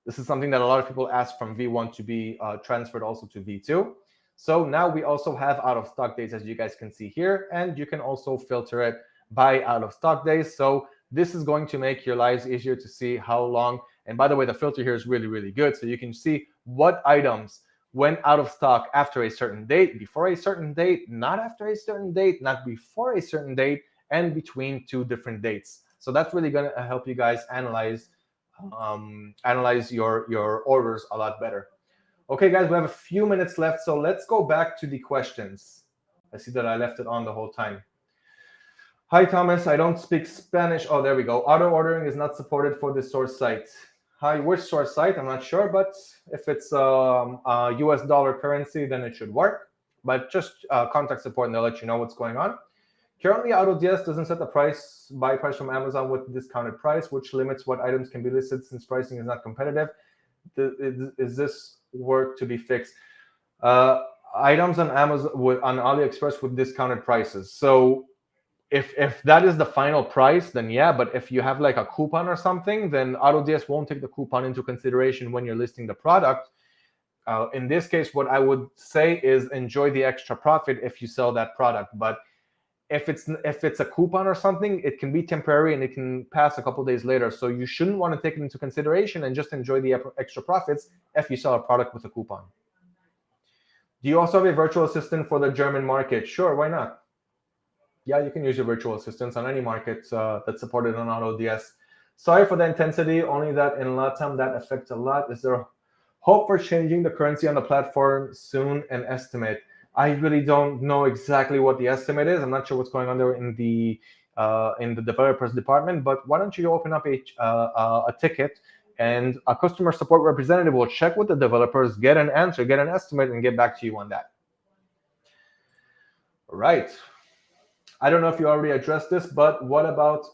S1: this is something that a lot of people ask from V1 to be transferred also to V2. So now we also have out of stock days, as you guys can see here, and you can also filter it by out of stock days. So this is going to make your lives easier to see how long. And by the way, the filter here is really good. So you can see what items went out of stock after a certain date, before a certain date, not after a certain date, not before a certain date, and between two different dates. So that's really going to help you guys analyze your orders a lot better. Okay, guys, we have a few minutes left, so let's go back to the questions. I see that I left it on the whole time. Hi, Thomas. I don't speak Spanish. Oh, there we go. Auto ordering is not supported for the source site. Hi, which source site? I'm not sure, but if it's a US dollar currency, then it should work. But just contact support and they'll let you know what's going on. Currently, AutoDS doesn't set the buy price from Amazon with discounted price, which limits what items can be listed since pricing is not competitive. Is this work to be fixed? Items on Amazon on AliExpress with discounted prices. So if that is the final price, then yeah. But if you have like a coupon or something, then AutoDS won't take the coupon into consideration when you're listing the product. In this case, what I would say is enjoy the extra profit if you sell that product. But if it's a coupon or something, it can be temporary and it can pass a couple days later. So you shouldn't want to take it into consideration and just enjoy the extra profits if you sell a product with a coupon. Do you also have a virtual assistant for the German market? Sure, why not? Yeah, you can use your virtual assistants on any market that's supported on AutoDS. Sorry for the intensity, only that in LATAM that affects a lot. Is there hope for changing the currency on the platform soon? An estimate? I really don't know exactly what the estimate is. I'm not sure what's going on there in the developers department, but why don't you open up a ticket and a customer support representative will check with the developers, get an answer, get an estimate, and get back to you on that. All right. I don't know if you already addressed this, but what about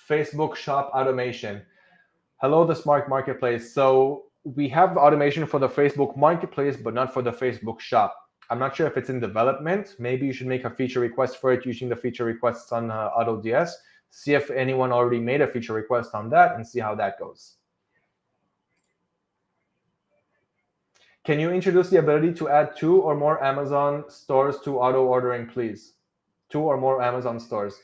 S1: Facebook shop automation? Hello, the Smart Marketplace. So we have automation for the Facebook Marketplace, but not for the Facebook shop. I'm not sure if it's in development. Maybe you should make a feature request for it using the feature requests on AutoDS. See if anyone already made a feature request on that and see how that goes. Can you introduce the ability to add 2 or more Amazon stores to auto ordering, please? 2 or more Amazon stores.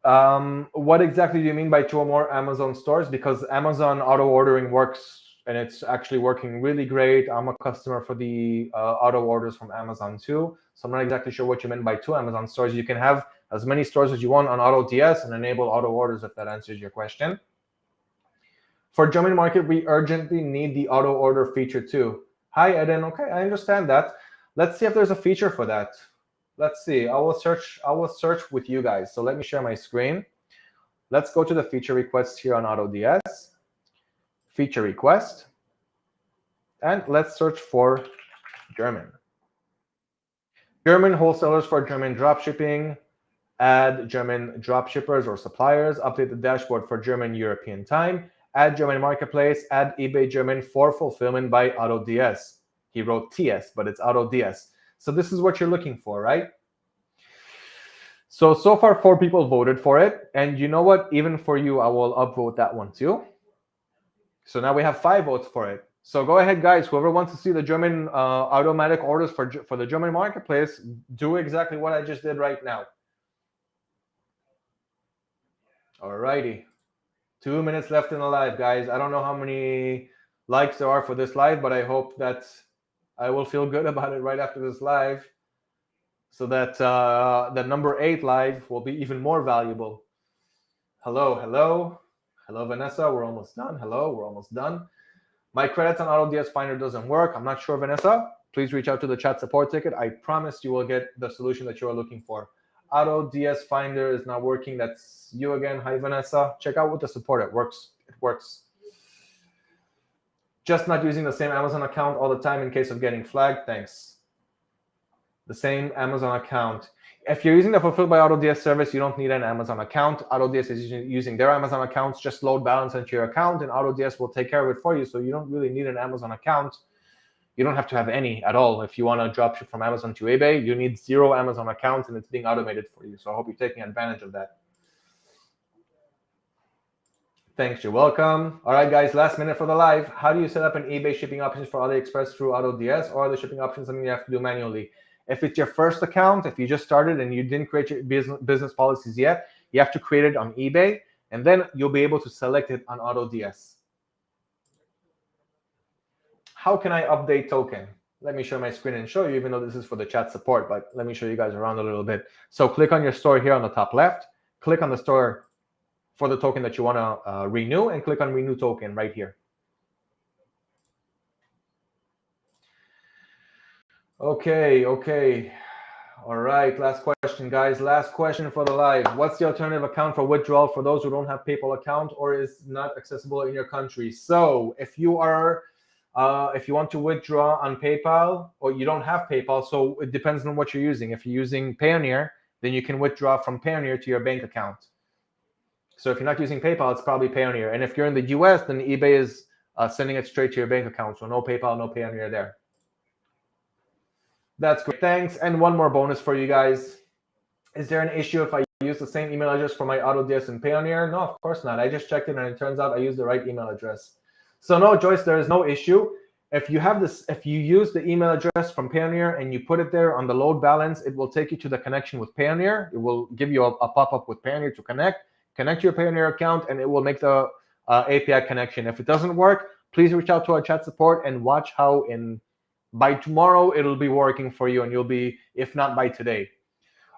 S1: What exactly do you mean by 2 or more Amazon stores? Because Amazon auto ordering works and it's actually working really great. I'm a customer for the auto orders from Amazon too. So I'm not exactly sure what you meant by 2 Amazon stores. You can have as many stores as you want on AutoDS and enable auto orders if that answers your question. For German market, we urgently need the auto order feature too. Hi, Eden. Okay, I understand that. Let's see if there's a feature for that. Let's see. I will search with you guys. So let me share my screen. Let's go to the feature requests here on AutoDS. Feature request. And let's search for German. German wholesalers for German dropshipping. Add German dropshippers or suppliers. Update the dashboard for German European time. Add German marketplace. Add eBay German for fulfillment by AutoDS. He wrote TS, but it's AutoDS. So this is what you're looking for, right? So far 4 people voted for it. And you know what? Even for you, I will upvote that one too. So now we have 5 votes for it. So go ahead, guys. Whoever wants to see the German automatic orders for the German marketplace, do exactly what I just did right now. All righty. 2 minutes left in the live, guys. I don't know how many likes there are for this live, but I hope that I will feel good about it right after this live so that the number 8 live will be even more valuable. Hello, hello. Hello, Vanessa. We're almost done. Hello, we're almost done. My credits on AutoDS Finder doesn't work. I'm not sure, Vanessa. Please reach out to the chat support ticket. I promise you will get the solution that you are looking for. AutoDS Finder is not working. That's you again. Hi, Vanessa. Check out with the support. It works. It works. Just not using the same Amazon account all the time in case of getting flagged. Thanks. The same Amazon account. If you're using the Fulfilled by AutoDS service, you don't need an Amazon account. AutoDS is using their Amazon accounts. Just load balance into your account, and AutoDS will take care of it for you. So you don't really need an Amazon account. You don't have to have any at all. If you want to dropship from Amazon to eBay, you need 0 Amazon accounts, and it's being automated for you. So I hope you're taking advantage of that. Thanks, you're welcome. All right, guys, last minute for the live. How do you set up an eBay shipping options for AliExpress through AutoDS, or are the shipping options something you have to do manually? If it's your first account, if you just started and you didn't create your business policies yet, you have to create it on eBay, and then you'll be able to select it on AutoDS. How can I update token? Let me share my screen and show you, even though this is for the chat support, but let me show you guys around a little bit. So click on your store here on the top left, click on the store for the token that you want to renew, and click on renew token right here. Okay. All right, last question, guys. Last question for the live. What's the alternative account for withdrawal for those who don't have PayPal account or is not accessible in your country? So if you are, if you want to withdraw on PayPal, or you don't have PayPal, so it depends on what you're using. If you're using Payoneer, then you can withdraw from Payoneer to your bank account. So if you're not using PayPal, it's probably Payoneer. And if you're in the US, then eBay is sending it straight to your bank account. So no PayPal, no Payoneer there. That's great. Thanks. And one more bonus for you guys. Is there an issue if I use the same email address for my AutoDS and Payoneer? No, of course not. I just checked it and it turns out I used the right email address. So no, Joyce, there is no issue. If you have this, if you use the email address from Payoneer and you put it there on the load balance, it will take you to the connection with Payoneer. It will give you a pop-up with Payoneer to connect your Payoneer account, and it will make the API connection. If it doesn't work, please reach out to our chat support and watch how by tomorrow it'll be working for you, and you'll be, if not by today.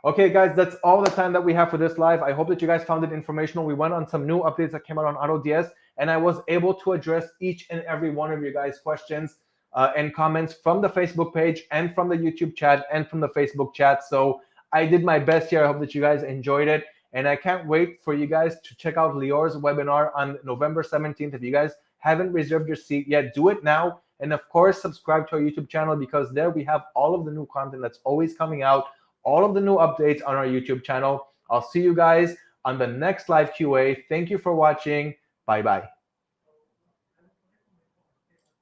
S1: Okay, guys, that's all the time that we have for this live. I hope that you guys found it informational. We went on some new updates that came out on AutoDS, and I was able to address each and every one of your guys' questions and comments from the Facebook page and from the YouTube chat and from the Facebook chat. So I did my best here. I hope that you guys enjoyed it. And I can't wait for you guys to check out Lior's webinar on November 17th. If you guys haven't reserved your seat yet, do it now. And of course, subscribe to our YouTube channel, because there we have all of the new content that's always coming out, all of the new updates on our YouTube channel. I'll see you guys on the next live QA. Thank you for watching. Bye-bye.